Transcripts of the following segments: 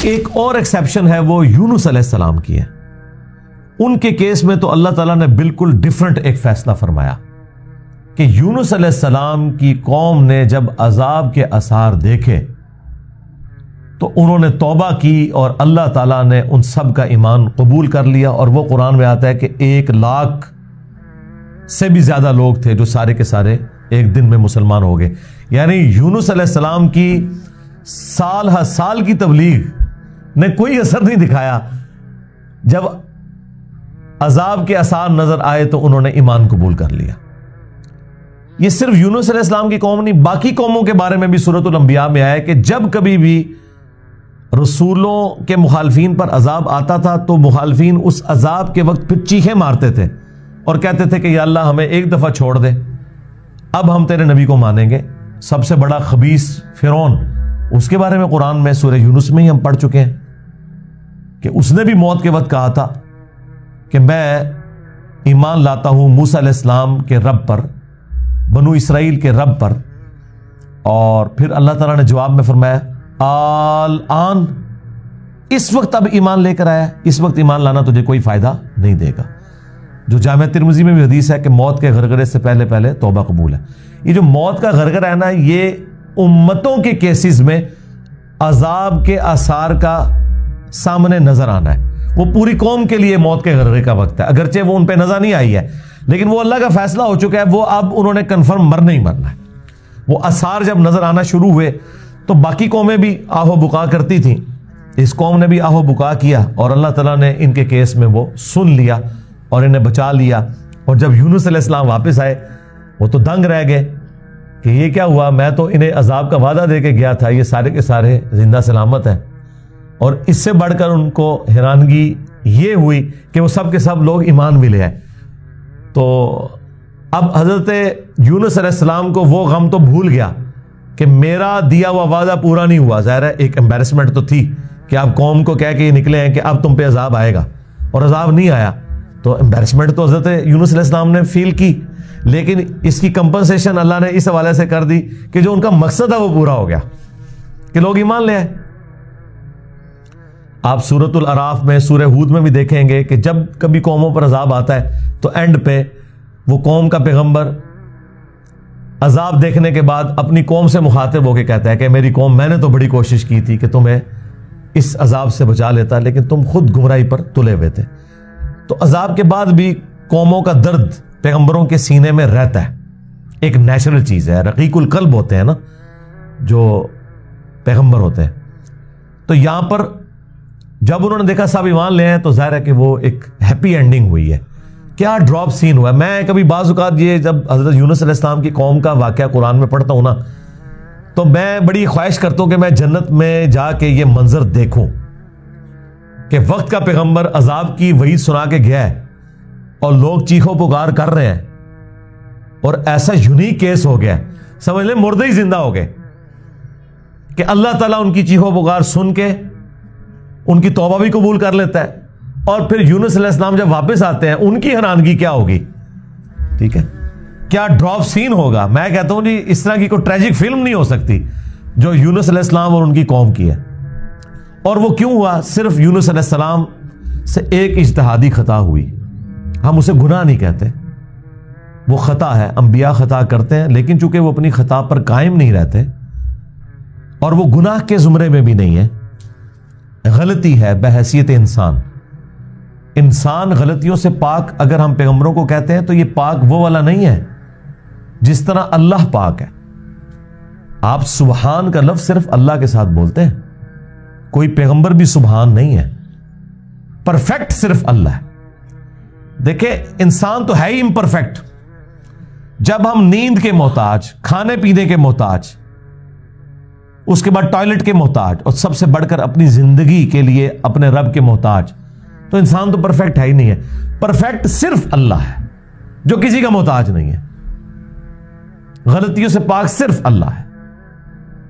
ایک اور ایکسیپشن ہے وہ یونس علیہ السلام کی ہے. ان کے کیس میں تو اللہ تعالیٰ نے بالکل ڈیفرنٹ ایک فیصلہ فرمایا کہ یونس علیہ السلام کی قوم نے جب عذاب کے آثار دیکھے تو انہوں نے توبہ کی اور اللہ تعالیٰ نے ان سب کا ایمان قبول کر لیا. اور وہ قرآن میں آتا ہے کہ 1,00,000 سے بھی زیادہ لوگ تھے جو سارے کے سارے ایک دن میں مسلمان ہو گئے. یعنی یونس علیہ السلام کی سال ہر سال کی تبلیغ نے کوئی اثر نہیں دکھایا. جب عذاب کے آثار نظر آئے تو انہوں نے ایمان قبول کر لیا. یہ صرف یونس علیہ السلام کی قوم نہیں، باقی قوموں کے بارے میں بھی سورۃ الانبیاء میں آیا کہ جب کبھی بھی رسولوں کے مخالفین پر عذاب آتا تھا تو مخالفین اس عذاب کے وقت پھر چیخیں مارتے تھے اور کہتے تھے کہ یا اللہ ہمیں ایک دفعہ چھوڑ دے، اب ہم تیرے نبی کو مانیں گے. سب سے بڑا خبیث فرعون، اس کے بارے میں قرآن میں سورہ یونس میں ہی ہم پڑھ چکے ہیں کہ اس نے بھی موت کے وقت کہا تھا کہ میں ایمان لاتا ہوں موسیٰ علیہ السلام کے رب پر، بنو اسرائیل کے رب پر. اور پھر اللہ تعالیٰ نے جواب میں فرمایا آن، اس وقت اب ایمان لے کر آیا، اس وقت ایمان لانا تجھے کوئی فائدہ نہیں دے گا. جو جامع ترمذی میں بھی حدیث ہے کہ موت کے غرغرے سے پہلے پہلے توبہ قبول ہے. یہ جو موت کا غرغرہ ہے نا، یہ امتوں کے کیسز میں عذاب کے آثار کا سامنے نظر آنا ہے. وہ پوری قوم کے لیے موت کے غرغرے کا وقت ہے، اگرچہ وہ ان پہ نظر نہیں آئی ہے لیکن وہ اللہ کا فیصلہ ہو چکا ہے. وہ اب انہوں نے کنفرم مرنا ہی مرنا ہے. وہ آثار جب نظر آنا شروع ہوئے تو باقی قومیں بھی آہو بکا کرتی تھیں، اس قوم نے بھی آہو بکا کیا اور اللہ تعالیٰ نے ان کے کیس میں وہ سن لیا اور انہیں بچا لیا. اور جب یونس علیہ السلام واپس آئے وہ تو دنگ رہ گئے کہ یہ کیا ہوا، میں تو انہیں عذاب کا وعدہ دے کے گیا تھا، یہ سارے کے سارے زندہ سلامت ہیں. اور اس سے بڑھ کر ان کو حیرانگی یہ ہوئی کہ وہ سب کے سب لوگ ایمان بھی لے آئے. تو اب حضرت یونس علیہ السلام کو وہ غم تو بھول گیا کہ میرا دیا ہوا وعدہ پورا نہیں ہوا. ظاہر ہے ایک امبیرسمنٹ تو تھی کہ آپ قوم کو کہہ کے یہ نکلے ہیں کہ اب تم پہ عذاب آئے گا اور عذاب نہیں آیا. تو امبیرسمنٹ تو حضرت یونس علیہ السلام نے فیل کی، لیکن اس کی کمپنسیشن اللہ نے اس حوالے سے کر دی کہ جو ان کا مقصد ہے وہ پورا ہو گیا کہ لوگ ایمان لے آئے. آپ سورۃ الاعراف میں، سورہ ہود میں بھی دیکھیں گے کہ جب کبھی قوموں پر عذاب آتا ہے تو اینڈ پہ وہ قوم کا پیغمبر عذاب دیکھنے کے بعد اپنی قوم سے مخاطب ہو کے کہتا ہے کہ میری قوم، میں نے تو بڑی کوشش کی تھی کہ تمہیں اس عذاب سے بچا لیتا لیکن تم خود گمراہی پر تلے ہوئے تھے. تو عذاب کے بعد بھی قوموں کا درد پیغمبروں کے سینے میں رہتا ہے، ایک نیچرل چیز ہے. رقیق القلب ہوتے ہیں نا جو پیغمبر ہوتے ہیں. تو یہاں پر جب انہوں نے دیکھا سب ایمان لے ہیں تو ظاہر ہے کہ وہ ایک ہیپی اینڈنگ ہوئی ہے. کیا ڈراپ سین ہوا ہے. میں کبھی بعض اوقات یہ جب حضرت یونس علیہ السلام کی قوم کا واقعہ قرآن میں پڑھتا ہوں نا تو میں بڑی خواہش کرتا ہوں کہ میں جنت میں جا کے یہ منظر دیکھوں کہ وقت کا پیغمبر عذاب کی وعید سنا کے گیا ہے اور لوگ چیخو پکار کر رہے ہیں اور ایسا یونیک کیس ہو گیا، سمجھ لیں مردے ہی زندہ ہو گئے کہ اللہ تعالیٰ ان کی چیخو پکار سن کے ان کی توبہ بھی قبول کر لیتا ہے. اور پھر یونس علیہ السلام جب واپس آتے ہیں ان کی حیرانگی کیا ہوگی. ٹھیک ہے، کیا ڈراپ سین ہوگا. میں کہتا ہوں جی اس طرح کی کوئی ٹریجک فلم نہیں ہو سکتی جو یونس علیہ السلام اور ان کی قوم کی ہے. اور وہ کیوں ہوا؟ صرف یونس علیہ السلام سے ایک اجتہادی خطا ہوئی. ہم اسے گناہ نہیں کہتے، وہ خطا ہے. انبیاء خطا کرتے ہیں لیکن چونکہ وہ اپنی خطا پر قائم نہیں رہتے اور وہ گناہ کے زمرے میں بھی نہیں ہے، غلطی ہے بحیثیت انسان. انسان غلطیوں سے پاک اگر ہم پیغمبروں کو کہتے ہیں تو یہ پاک وہ والا نہیں ہے جس طرح اللہ پاک ہے. آپ سبحان کا لفظ صرف اللہ کے ساتھ بولتے ہیں، کوئی پیغمبر بھی سبحان نہیں ہے. پرفیکٹ صرف اللہ ہے. دیکھیں انسان تو ہے ہی امپرفیکٹ. جب ہم نیند کے محتاج، کھانے پینے کے محتاج، اس کے بعد ٹوائلٹ کے محتاج اور سب سے بڑھ کر اپنی زندگی کے لیے اپنے رب کے محتاج، تو انسان تو پرفیکٹ ہے ہی نہیں ہے. پرفیکٹ صرف اللہ ہے جو کسی کا محتاج نہیں ہے. غلطیوں سے پاک صرف اللہ ہے،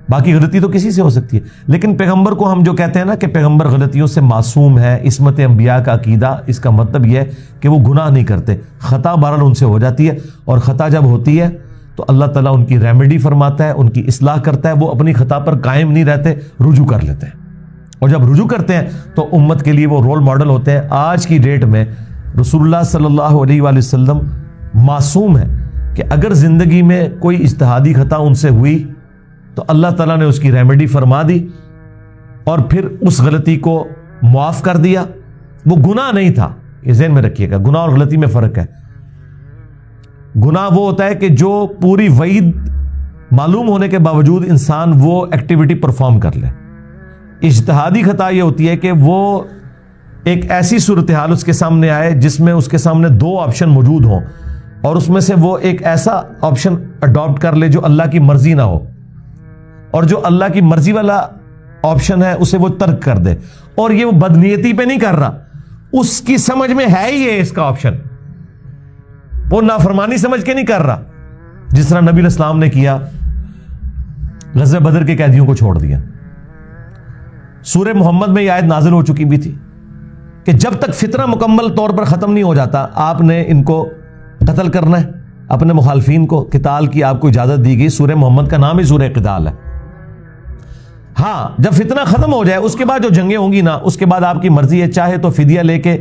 باقی غلطی تو کسی سے ہو سکتی ہے. لیکن پیغمبر کو ہم جو کہتے ہیں نا کہ پیغمبر غلطیوں سے معصوم ہے، عصمت انبیاء کا عقیدہ، اس کا مطلب یہ ہے کہ وہ گناہ نہیں کرتے. خطا بہرحال ان سے ہو جاتی ہے اور خطا جب ہوتی ہے تو اللہ تعالیٰ ان کی ریمیڈی فرماتا ہے، ان کی اصلاح کرتا ہے. وہ اپنی خطا پر قائم نہیں رہتے، رجوع کر لیتے ہیں. اور جب رجوع کرتے ہیں تو امت کے لیے وہ رول ماڈل ہوتے ہیں. آج کی ڈیٹ میں رسول اللہ صلی اللہ علیہ وآلہ وسلم معصوم ہے کہ اگر زندگی میں کوئی اجتہادی خطا ان سے ہوئی تو اللہ تعالیٰ نے اس کی ریمیڈی فرما دی اور پھر اس غلطی کو معاف کر دیا. وہ گناہ نہیں تھا, یہ ذہن میں رکھیے گا. گناہ اور غلطی میں فرق ہے. گناہ وہ ہوتا ہے کہ جو پوری وعید معلوم ہونے کے باوجود انسان وہ ایکٹیویٹی پرفارم کر لے. اجتہادی خطا یہ ہوتی ہے کہ وہ ایک ایسی صورتحال اس کے سامنے آئے جس میں اس کے سامنے دو آپشن موجود ہوں اور اس میں سے وہ ایک ایسا آپشن اڈاپٹ کر لے جو اللہ کی مرضی نہ ہو, اور جو اللہ کی مرضی والا آپشن ہے اسے وہ ترک کر دے. اور یہ وہ بدنیتی پہ نہیں کر رہا, اس کی سمجھ میں ہے ہی یہ اس کا آپشن, وہ نافرمانی سمجھ کے نہیں کر رہا. جس طرح نبی علیہ السلام نے کیا, غزوہ بدر کے قیدیوں کو چھوڑ دیا. سورہ محمد میں یہ آیت نازل ہو چکی بھی تھی کہ جب تک فتنہ مکمل طور پر ختم نہیں ہو جاتا آپ نے ان کو قتل کرنا ہے, اپنے مخالفین کو. قتال کی آپ کو اجازت دی گئی. سورہ محمد کا نام ہی سورہ قتال ہے. ہاں, جب فتنہ ختم ہو جائے اس کے بعد جو جنگیں ہوں گی نا, اس کے بعد آپ کی مرضی ہے, چاہے تو فدیہ لے کے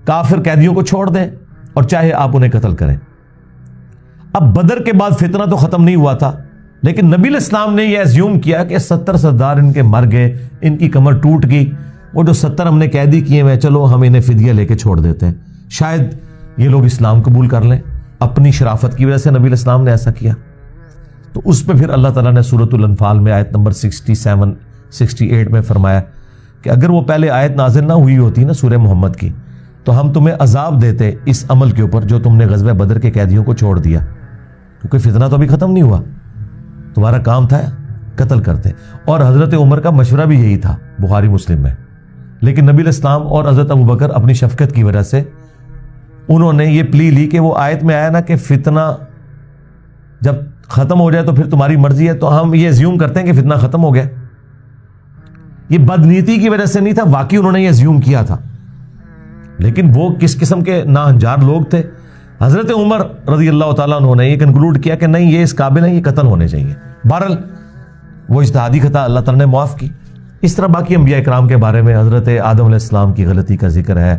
کافر قیدیوں کو چھوڑ دیں اور چاہے آپ انہیں قتل کریں. اب بدر کے بعد فتنہ تو ختم نہیں ہوا تھا, لیکن نبی علیہ السلام نے یہ ایزیوم کیا کہ 70 سردار ان کے مر گئے, ان کی کمر ٹوٹ گئی, وہ جو 70 ہم نے قیدی کیے ہیں چلو ہم انہیں فدیہ لے کے چھوڑ دیتے ہیں, شاید یہ لوگ اسلام قبول کر لیں. اپنی شرافت کی وجہ سے نبی علیہ السلام نے ایسا کیا. تو اس پہ پھر اللہ تعالیٰ نے سورۃ الانفال میں آیت نمبر 67 68 میں فرمایا کہ اگر وہ پہلے آیت نازل نہ ہوئی ہوتی نا سورہ محمد کی, تو ہم تمہیں عذاب دیتے اس عمل کے اوپر جو تم نے غزوہ بدر کے قیدیوں کو چھوڑ دیا, کیونکہ فتنہ تو ابھی ختم نہیں ہوا, تمہارا کام تھا قتل کرتے. اور حضرت عمر کا مشورہ بھی یہی تھا بخاری مسلم میں, لیکن نبی علیہ السلام اور حضرت ابوبکر اپنی شفقت کی وجہ سے انہوں نے یہ پلی لی کہ وہ آیت میں آیا نا کہ فتنہ جب ختم ہو جائے تو پھر تمہاری مرضی ہے, تو ہم یہ ایزیوم کرتے ہیں کہ فتنہ ختم ہو گیا. یہ بدنیتی کی وجہ سے نہیں تھا, واقعی انہوں نے یہ ایزیوم کیا تھا, لیکن وہ کس قسم کے ناہنجار لوگ تھے. حضرت عمر رضی اللہ تعالیٰ عنہ نے یہ کنکلوڈ کیا کہ نہیں یہ اس قابل ہیں, یہ قتل ہونے چاہیے. بہرحال وہ اجتہادی خطا اللہ تعالیٰ نے معاف کی. اس طرح باقی انبیاء اکرام کے بارے میں حضرت آدم علیہ السلام کی غلطی کا ذکر ہے.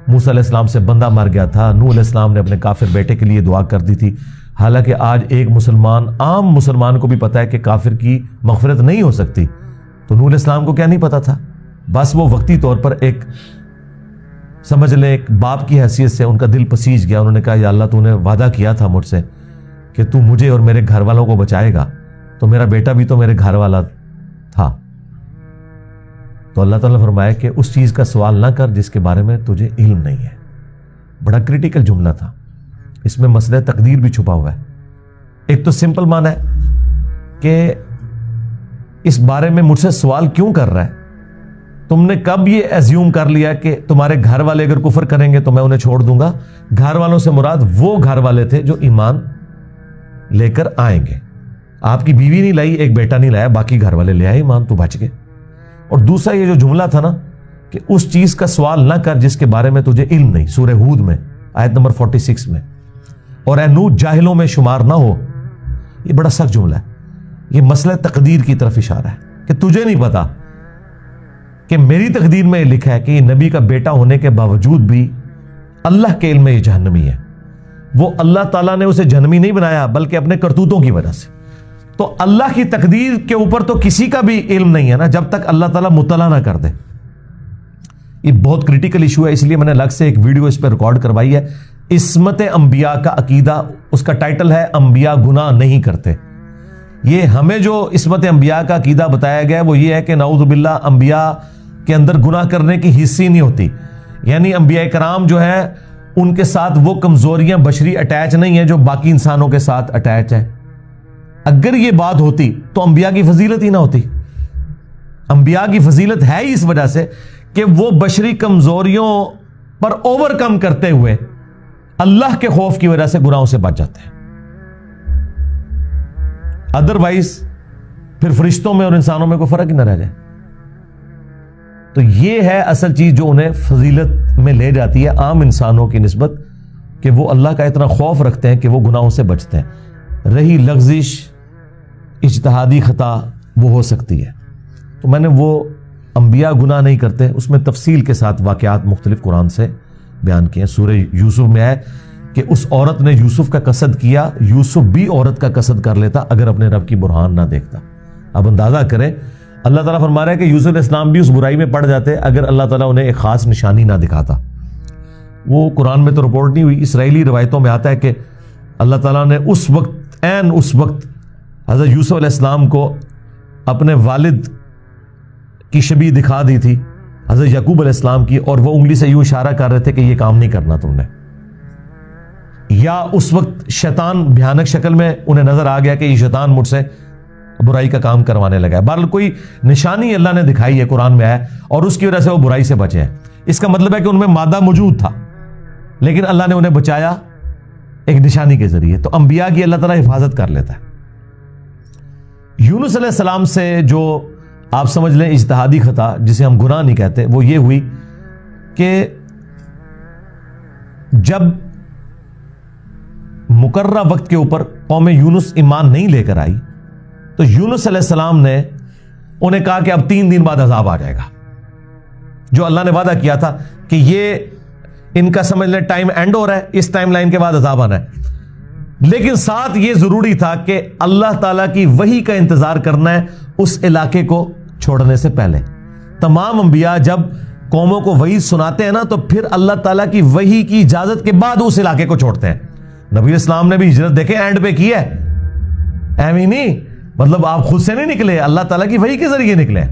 موسیٰ علیہ السلام سے بندہ مر گیا تھا, نوح علیہ السلام نے اپنے کافر بیٹے کے لیے دعا کر دی تھی. حالانکہ آج ایک مسلمان, عام مسلمان کو بھی پتا ہے کہ کافر کی مغفرت نہیں ہو سکتی, تو نوح علیہ السلام کو کیا نہیں پتا تھا؟ بس وہ وقتی طور پر ایک سمجھ لیں ایک باپ کی حیثیت سے ان کا دل پسیج گیا. انہوں نے کہا یا اللہ تو نے وعدہ کیا تھا مجھ سے کہ تو مجھے اور میرے گھر والوں کو بچائے گا, تو میرا بیٹا بھی تو میرے گھر والا تھا. تو اللہ تعالیٰ نے فرمایا کہ اس چیز کا سوال نہ کر جس کے بارے میں تجھے علم نہیں ہے. بڑا کریٹیکل جملہ تھا, اس میں مسئلہ تقدیر بھی چھپا ہوا ہے. ایک تو سمپل معنی ہے کہ اس بارے میں مجھ سے سوال کیوں کر رہا ہے, تم نے کب یہ ایزیوم کر لیا کہ تمہارے گھر والے اگر کفر کریں گے تو میں انہیں چھوڑ دوں گا. گھر والوں سے مراد وہ گھر والے تھے جو ایمان لے کر آئیں گے. آپ کی بیوی نہیں لائی, ایک بیٹا نہیں لایا, باقی گھر والے لے آئے ایمان, تو بچ گئے. اور دوسرا یہ جو جملہ تھا نا کہ اس چیز کا سوال نہ کر جس کے بارے میں تجھے علم نہیں, سورہ ہود میں آیت نمبر 46 میں, اور اے نوح جاہلوں میں شمار نہ ہو. یہ بڑا سخت جملہ ہے. یہ مسئلہ تقدیر کی طرف اشارہ ہے کہ تجھے نہیں پتا کہ میری تقدیر میں یہ لکھا ہے کہ یہ نبی کا بیٹا ہونے کے باوجود بھی اللہ کے علم میں یہ جہنمی ہے. وہ اللہ تعالیٰ نے اسے جہنمی نہیں بنایا بلکہ اپنے کرتوتوں کی وجہ سے. تو اللہ کی تقدیر کے اوپر تو کسی کا بھی علم نہیں ہے نا جب تک اللہ تعالیٰ مطلع نہ کر دے. یہ بہت کریٹیکل ایشو ہے, اس لیے میں نے الگ سے ایک ویڈیو اس پہ ریکارڈ کروائی ہے. عصمت انبیاء کا عقیدہ, اس کا ٹائٹل ہے انبیاء گناہ نہیں کرتے. یہ ہمیں جو عصمت انبیاء کا عقیدہ بتایا گیا وہ یہ ہے کہ نعوذ باللہ انبیاء کے اندر گناہ کرنے کی حصی نہیں ہوتی. یعنی انبیاء کرام جو ہے ان کے ساتھ وہ کمزوریاں بشری اٹیچ نہیں ہیں جو باقی انسانوں کے ساتھ اٹیچ ہیں. اگر یہ بات ہوتی تو انبیاء کی فضیلت ہی نہ ہوتی. انبیاء کی فضیلت ہے ہی اس وجہ سے کہ وہ بشری کمزوریوں پر اوور کم کرتے ہوئے اللہ کے خوف کی وجہ سے گناہوں سے بچ جاتے ہیں. ادروائز پھر فرشتوں میں اور انسانوں میں کوئی فرق ہی نہ رہ جائے. تو یہ ہے اصل چیز جو انہیں فضیلت میں لے جاتی ہے عام انسانوں کی نسبت, کہ وہ اللہ کا اتنا خوف رکھتے ہیں کہ وہ گناہوں سے بچتے ہیں. رہی لغزش اجتہادی خطا وہ ہو سکتی ہے. تو میں نے وہ انبیاء گناہ نہیں کرتے، اس میں تفصیل کے ساتھ واقعات مختلف قرآن سے بیان کیے ہیں۔ سورہ یوسف میں ہے کہ اس عورت نے یوسف کا قصد کیا، یوسف بھی عورت کا قصد کر لیتا اگر اپنے رب کی برہان نہ دیکھتا۔ اب اندازہ کریں، اللہ تعالیٰ فرما رہا ہے کہ یوسف علیہ السلام بھی اس برائی میں پڑ جاتے اگر اللہ تعالیٰ انہیں ایک خاص نشانی نہ دکھاتا۔ وہ قرآن میں تو رپورٹ نہیں ہوئی، اسرائیلی روایتوں میں آتا ہے کہ اللہ تعالیٰ نے اس وقت حضرت یوسف علیہ السلام کو اپنے والد کی شبیہ دکھا دی تھی، حضرت یعقوب علیہ السلام کی، اور وہ انگلی سے یوں اشارہ کر رہے تھے کہ یہ کام نہیں کرنا تم نے۔ یا اس وقت شیطان بھیانک شکل میں انہیں نظر آ گیا کہ یہ شیطان مجھ سے برائی کا کام کروانے لگا ہے۔ بہرحال کوئی نشانی اللہ نے دکھائی ہے، قرآن میں ہے، اور اس کی وجہ سے وہ برائی سے بچے ہیں۔ اس کا مطلب ہے کہ ان میں مادہ موجود تھا لیکن اللہ نے انہیں بچایا ایک نشانی کے ذریعے۔ تو انبیاء کی اللہ تعالیٰ حفاظت کر لیتا ہے۔ یونس علیہ السلام سے جو آپ سمجھ لیں اجتہادی خطا، جسے ہم گناہ نہیں کہتے، وہ یہ ہوئی کہ جب مقررہ وقت کے اوپر قوم یونس ایمان نہیں لے کر آئی تو یونس علیہ السلام نے انہیں کہا کہ اب 3 دن بعد عذاب آ جائے گا، جو اللہ نے وعدہ کیا تھا کہ یہ ان کا سمجھ لیں ٹائم اینڈ ہو رہا ہے، اس ٹائم لائن کے بعد عذاب آنا ہے۔ لیکن ساتھ یہ ضروری تھا کہ اللہ تعالیٰ کی وحی کا انتظار کرنا ہے اس علاقے کو چھوڑنے سے پہلے۔ تمام انبیاء جب قوموں کو وحی سناتے ہیں نا تو پھر اللہ تعالیٰ کی وحی کی اجازت کے بعد اس علاقے کو چھوڑتے ہیں۔ نبی اسلام نے بھی ہجرت دیکھیں اینڈ پہ کی ہے، ایویں نہیں، مطلب آپ خود سے نہیں نکلے، اللہ تعالیٰ کی وحی کے ذریعے نکلے۔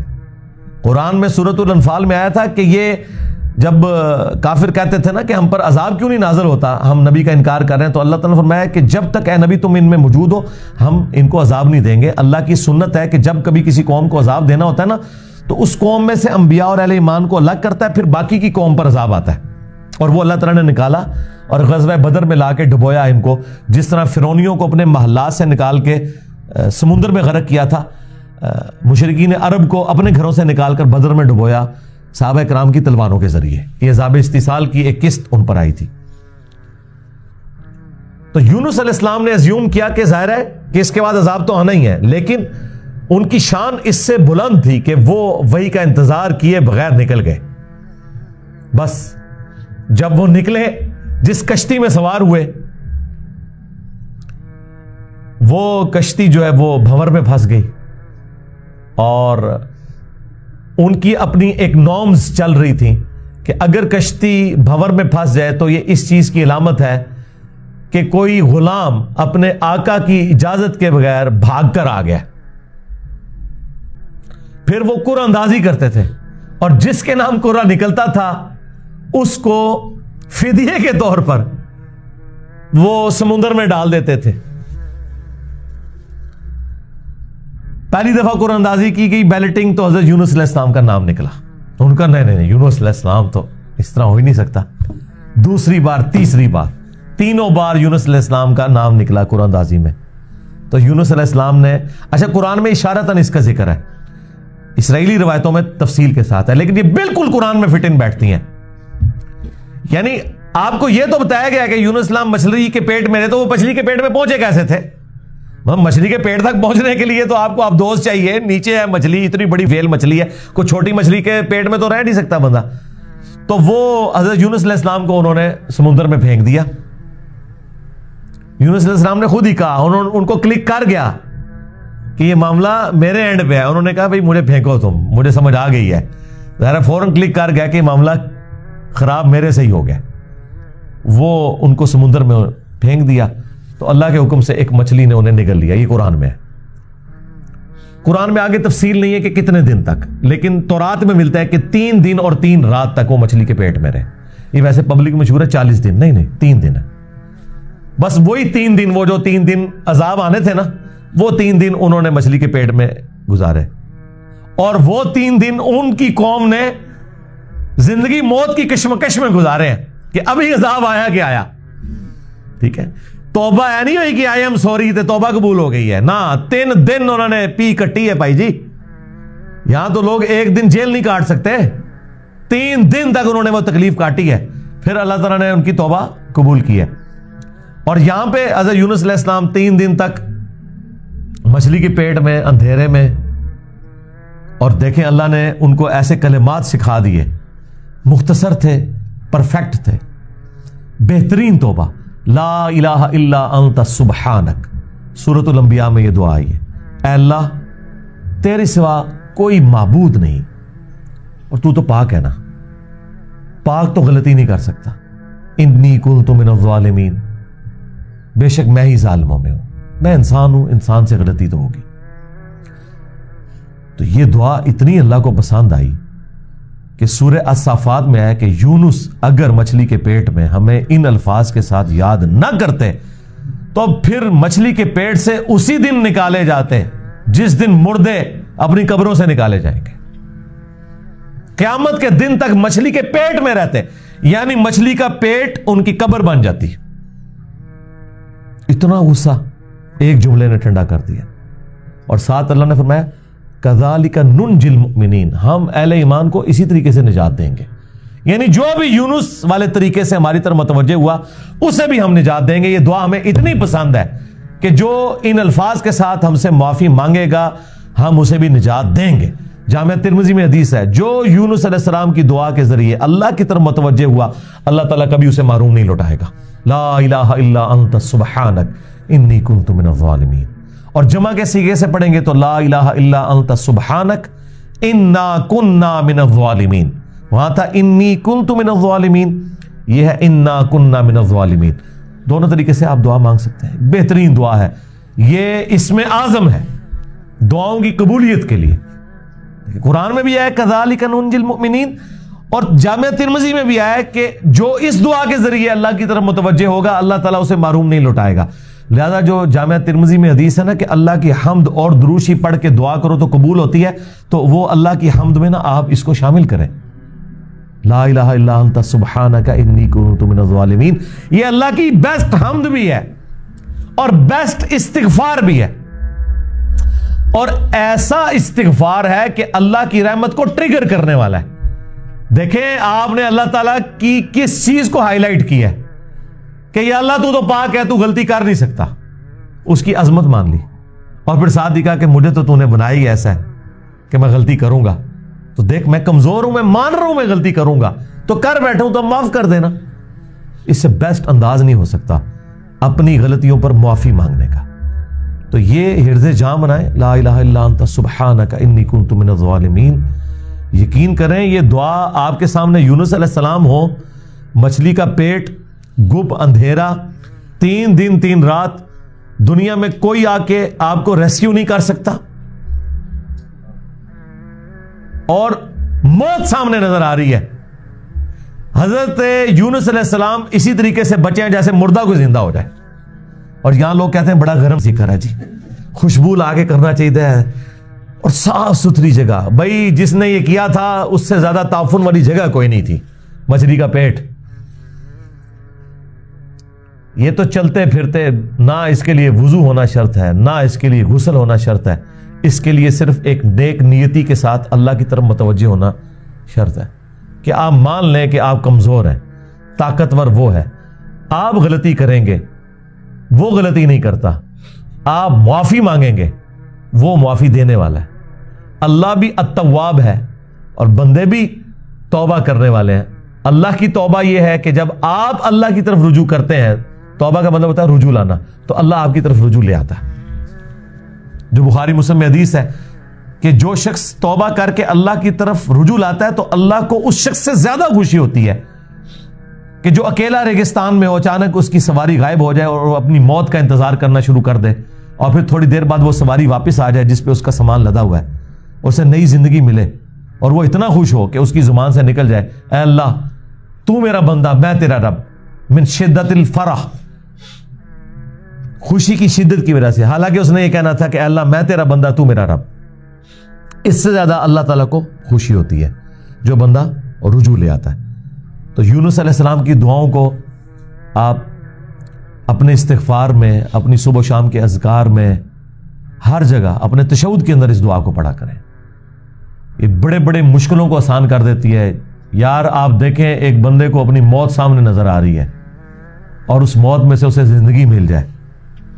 قرآن میں سورۃ الانفال میں آیا تھا کہ یہ جب کافر کہتے تھے نا کہ ہم پر عذاب کیوں نہیں نازل ہوتا، ہم نبی کا انکار کر رہے ہیں، تو اللہ تعالیٰ نے فرمایا کہ جب تک اے نبی تم ان میں موجود ہو ہم ان کو عذاب نہیں دیں گے۔ اللہ کی سنت ہے کہ جب کبھی کسی قوم کو عذاب دینا ہوتا ہے نا تو اس قوم میں سے انبیاء اور اہل ایمان کو الگ کرتا ہے، پھر باقی کی قوم پر عذاب آتا ہے، اور وہ اللہ تعالیٰ نے نکالا اور غزوہ بدر میں لا کے ڈبویا ان کو، جس طرح فرعونیوں کو اپنے محلات سے نکال کے سمندر میں غرق کیا تھا، مشرکین عرب کو اپنے گھروں سے نکال کر بدر میں ڈبویا صحابہ کرام کی تلواروں کے ذریعے۔ یہ عذاب استیصال کی ایک قسط ان پر آئی تھی۔ تو یونس علیہ السلام نے ازیوم کیا کہ ظاہر ہے کہ اس کے بعد عذاب تو آنا ہی ہے، لیکن ان کی شان اس سے بلند تھی کہ وہ وحی کا انتظار کیے بغیر نکل گئے۔ بس جب وہ نکلے، جس کشتی میں سوار ہوئے، وہ کشتی جو ہے وہ بھنور میں پھنس گئی، اور ان کی اپنی ایک نارمز چل رہی تھی کہ اگر کشتی بھنور میں پھنس جائے تو یہ اس چیز کی علامت ہے کہ کوئی غلام اپنے آقا کی اجازت کے بغیر بھاگ کر آ گیا۔ پھر وہ قرعہ اندازی کرتے تھے، اور جس کے نام قرعہ نکلتا تھا اس کو فدیے کے طور پر وہ سمندر میں ڈال دیتے تھے۔ پہلی دفعہ قرآن اندازی کی گئی، بیلٹنگ، تو حضرت یونس علیہ السلام کا نام نکلا۔ ان کا نہیں یونس علیہ السلام تو اس طرح ہو ہی نہیں سکتا۔ دوسری بار، تیسری بار، تینوں بار یونس علیہ السلام کا نام نکلا قرآن اندازی میں۔ تو یونس علیہ السلام نے، اچھا قرآن میں اشارتاً اس کا ذکر ہے، اسرائیلی روایتوں میں تفصیل کے ساتھ ہے، لیکن یہ بالکل قرآن میں فٹ ان بیٹھتی ہیں۔ یعنی آپ کو یہ تو بتایا گیا کہ یونس السلام مچھلی کے پیٹ میں رہے، تو وہ مچھلی کے پیٹ میں پہنچے کیسے تھے؟ مچھلی کے پیٹ تک پہنچنے کے لیے تو آپ کو دوست چاہیے، نیچے ہے مچھلی، اتنی بڑی ویل مچھلی ہے، کوئی چھوٹی مچھلی کے پیٹ میں تو رہ نہیں سکتا بندہ۔ تو وہ حضرت یونس علیہ السلام کو انہوں نے سمندر میں پھینک دیا۔ یونس علیہ السلام نے خود ہی کہا، ان کو کلک کر گیا کہ یہ معاملہ میرے اینڈ پہ ہے۔ انہوں نے کہا بھئی مجھے پھینکو، تم، مجھے سمجھ آ گئی ہے، ذرا فوراً کلک کر گیا کہ معاملہ خراب میرے سے ہی ہو گیا۔ وہ ان کو سمندر میں پھینک دیا تو اللہ کے حکم سے ایک مچھلی نے انہیں نگل لیا۔ یہ قرآن میں ہے۔ قرآن میں آگے تفصیل نہیں ہے کہ کتنے دن تک، لیکن تورات میں ملتا ہے کہ 3 دن اور 3 رات تک وہ مچھلی کے پیٹ میں رہے۔ یہ ویسے پبلک مشہور ہے 40 دن، نہیں 3 دن ہے بس۔ وہی 3 دن، وہ جو 3 دن عذاب آنے تھے نا، وہ 3 دن انہوں نے مچھلی کے پیٹ میں گزارے، اور وہ 3 دن ان کی قوم نے زندگی موت کی کشمکش میں گزارے ہیں کہ ابھی عذاب آیا کہ آیا۔ ٹھیک ہے، توبہ ہے نہیں ہوئی کہ آئی ایم سوری تے توبہ قبول ہو گئی ہے، نہ 3 دن انہوں نے پی کٹی ہے بھائی جی۔ یہاں تو لوگ 1 دن جیل نہیں کاٹ سکتے، 3 دن تک انہوں نے وہ تکلیف کاٹی ہے، پھر اللہ تعالیٰ نے ان کی توبہ قبول کی ہے۔ اور یہاں پہ حضرت یونس علیہ السلام 3 دن تک مچھلی کے پیٹ میں، اندھیرے میں، اور دیکھیں اللہ نے ان کو ایسے کلمات سکھا دیے، مختصر تھے، پرفیکٹ تھے، بہترین توبہ، لا الہ الا انت سبحانک۔ سورۃ الانبیاء میں یہ دعا آئی ہے، اے اللہ تیرے سوا کوئی معبود نہیں، اور تو پاک ہے نا، پاک تو غلطی نہیں کر سکتا، انی کنت من الظالمین، بے شک میں ہی ظالموں میں ہوں، میں انسان ہوں، انسان سے غلطی تو ہوگی۔ تو یہ دعا اتنی اللہ کو پسند آئی کہ سورہ الصافات میں آیا کہ یونس اگر مچھلی کے پیٹ میں ہمیں ان الفاظ کے ساتھ یاد نہ کرتے تو پھر مچھلی کے پیٹ سے اسی دن نکالے جاتے جس دن مردے اپنی قبروں سے نکالے جائیں گے، قیامت کے دن تک مچھلی کے پیٹ میں رہتے، یعنی مچھلی کا پیٹ ان کی قبر بن جاتی۔ اتنا غصہ ایک جملے نے ٹھنڈا کر دیا، اور ساتھ اللہ نے فرمایا کذالک ننجی المؤمنین، ہم اہل ایمان کو اسی طریقے سے نجات دیں گے، یعنی جو بھی یونس والے طریقے سے ہماری طرف متوجہ ہوا اسے بھی ہم نجات دیں گے۔ یہ دعا ہمیں اتنی پسند ہے کہ جو ان الفاظ کے ساتھ ہم سے معافی مانگے گا ہم اسے بھی نجات دیں گے۔ جامعہ ترمذی میں حدیث ہے، جو یونس علیہ السلام کی دعا کے ذریعے اللہ کی طرف متوجہ ہوا اللہ تعالیٰ کبھی اسے محروم نہیں لوٹائے گا۔ لا الہ الا انت سبحانک انی کنت من الظالمین، اور جمع کے صیغے سے پڑھیں گے تو لا الہ الا انت سبحانک انا کننا من الظالمین، وہاں تھا انی کنت من الظالمین، یہ ہے انا کننا من الظالمین۔ دونوں طریقے سے آپ دعا مانگ سکتے ہیں، بہترین دعا ہے یہ، اسم اعظم ہے دعاؤں کی قبولیت کے لیے۔ قرآن میں بھی آیا کذالک ننجی المؤمنین، اور جامعہ ترمذی میں بھی آیا کہ جو اس دعا کے ذریعے اللہ کی طرف متوجہ ہوگا اللہ تعالیٰ اسے محروم نہیں لوٹائے گا۔ لہذا جو جامعہ ترمذی میں حدیث ہے نا کہ اللہ کی حمد اور دروشی پڑھ کے دعا کرو تو قبول ہوتی ہے، تو وہ اللہ کی حمد میں نا آپ اس کو شامل کریں، لا الہ الا انت سبحانک انی کنت من الظالمین۔ یہ اللہ کی بیسٹ حمد بھی ہے اور بیسٹ استغفار بھی ہے، اور ایسا استغفار ہے کہ اللہ کی رحمت کو ٹریگر کرنے والا ہے۔ دیکھیں آپ نے اللہ تعالیٰ کی کس چیز کو ہائی لائٹ کی ہے کہ یا اللہ تو پاک ہے، تو غلطی کر نہیں سکتا، اس کی عظمت مان لی، اور پھر ساتھ ہی کہا کہ مجھے تو نے بنایا ہی ایسا ہے کہ میں غلطی کروں گا، تو دیکھ میں کمزور ہوں، میں مان رہا ہوں میں غلطی کروں گا، تو کر بیٹھا ہوں تو معاف کر دینا۔ اس سے بیسٹ انداز نہیں ہو سکتا اپنی غلطیوں پر معافی مانگنے کا۔ تو یہ حرز جام بنائیں، لا الہ الا انت سبحانک انی کنت من الظالمین۔ یقین کریں یہ دعا آپ کے سامنے یونس علیہ السلام ہو، مچھلی کا پیٹ، گپ اندھیرا، 3 دن 3 رات، دنیا میں کوئی آ کے آپ کو ریسکیو نہیں کر سکتا، اور موت سامنے نظر آ رہی ہے۔ حضرت یونس علیہ السلام اسی طریقے سے بچے ہیں جیسے مردہ کو زندہ ہو جائے، اور یہاں لوگ کہتے ہیں بڑا گرم ذکر ہے جی، خوشبو لا کے کرنا چاہیے اور صاف ستھری جگہ۔ بھائی جس نے یہ کیا تھا اس سے زیادہ تعفن والی جگہ کوئی نہیں تھی، مچھلی کا پیٹ۔ یہ تو چلتے پھرتے، نہ اس کے لیے وضو ہونا شرط ہے، نہ اس کے لیے غسل ہونا شرط ہے، اس کے لیے صرف ایک نیک نیتی کے ساتھ اللہ کی طرف متوجہ ہونا شرط ہے کہ آپ مان لیں کہ آپ کمزور ہیں، طاقتور وہ ہے، آپ غلطی کریں گے وہ غلطی نہیں کرتا، آپ معافی مانگیں گے وہ معافی دینے والا ہے۔ اللہ بھی التواب ہے اور بندے بھی توبہ کرنے والے ہیں۔ اللہ کی توبہ یہ ہے کہ جب آپ اللہ کی طرف رجوع کرتے ہیں، توبہ کا مطلب ہوتا ہے رجوع لانا، تو اللہ آپ کی طرف رجوع لے آتا ہے۔ جو بخاری مسلم میں حدیث ہے کہ جو شخص توبہ کر کے اللہ کی طرف رجوع لاتا ہے تو اللہ کو اس شخص سے زیادہ خوشی ہوتی ہے کہ جو اکیلا ریگستان میں ہو، اچانک اس کی سواری غائب ہو جائے اور وہ اپنی موت کا انتظار کرنا شروع کر دے، اور پھر تھوڑی دیر بعد وہ سواری واپس آ جائے جس پہ اس کا سامان لدا ہوا ہے، اسے نئی زندگی ملے، اور وہ اتنا خوش ہو کہ اس کی زبان سے نکل جائے اے اللہ تو میرا بندہ میں تیرا رب، من شدت الفرح، خوشی کی شدت کی وجہ سے، حالانکہ اس نے یہ کہنا تھا کہ اے اللہ میں تیرا بندہ تو میرا رب۔ اس سے زیادہ اللہ تعالیٰ کو خوشی ہوتی ہے جو بندہ رجوع لے آتا ہے۔ تو یونس علیہ السلام کی دعاؤں کو آپ اپنے استغفار میں، اپنی صبح و شام کے اذکار میں، ہر جگہ اپنے تشہد کے اندر اس دعا کو پڑھا کریں۔ یہ بڑے بڑے مشکلوں کو آسان کر دیتی ہے۔ یار آپ دیکھیں ایک بندے کو اپنی موت سامنے نظر آ رہی ہے اور اس موت میں سے اسے زندگی مل جائے،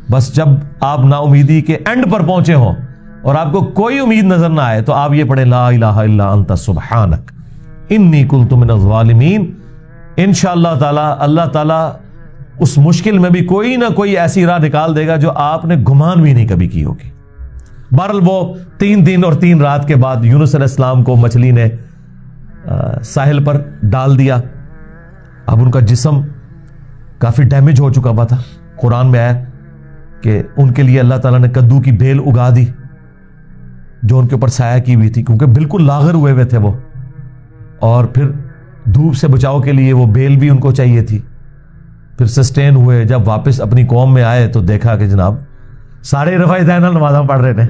بس جب آپ نا امیدی کے اینڈ پر پہنچے ہوں اور آپ کو کوئی امید نظر نہ آئے تو آپ یہ پڑھیں لا الہ الا انت سبحانک انی کنت من الظالمین. انشاءاللہ تعالی اللہ تعالی اس مشکل میں بھی کوئی نہ کوئی ایسی راہ نکال دے گا جو آپ نے گمان بھی نہیں کبھی کی ہوگی. بہرحال وہ 3 دن اور 3 رات کے بعد یونس علیہ السلام کو مچھلی نے ساحل پر ڈال دیا. اب ان کا جسم کافی ڈیمیج ہو چکا ہوا تھا. قرآن میں آیا کہ ان کے لیے اللہ تعالیٰ نے کدو کی بیل اگا دی جو ان کے اوپر سایہ کی ہوئی تھی, کیونکہ بالکل لاغر ہوئے ہوئے تھے وہ, اور پھر دھوپ سے بچاؤ کے لیے وہ بیل بھی ان کو چاہیے تھی. پھر سسٹین ہوئے, جب واپس اپنی قوم میں آئے تو دیکھا کہ جناب سارے رفع دین نمازاں پڑھ رہے ہیں.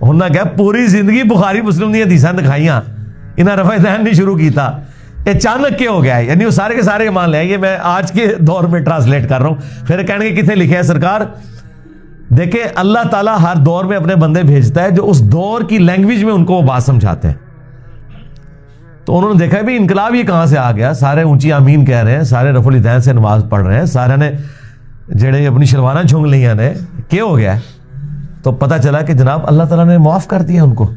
انہوں نے کہا پوری زندگی بخاری مسلم دی حدیثاں دکھائیاں, انہیں رفع دین نہیں شروع کیتا, اچانک کیا ہو گیا ہے؟ یعنی وہ سارے کے سارے مان لیں. یہ میں آج کے دور میں ٹرانسلیٹ کر رہا ہوں. پھر کہنے کے کتنے لکھے ہیں سرکار, دیکھیں اللہ تعالیٰ ہر دور میں اپنے بندے بھیجتا ہے جو اس دور کی لینگویج میں ان کو وہ بات سمجھاتے ہیں. تو انہوں نے دیکھا بھی انقلاب یہ کہاں سے آ گیا, سارے اونچی آمین کہہ رہے ہیں, سارے رفع الیدین سے نماز پڑھ رہے ہیں, سارے نے جڑے اپنی شلوانہ جھونگ لیاں نے, کیا ہو گیا ہے؟ تو پتہ چلا کہ جناب اللہ تعالیٰ نے معاف کر دیا ان کو.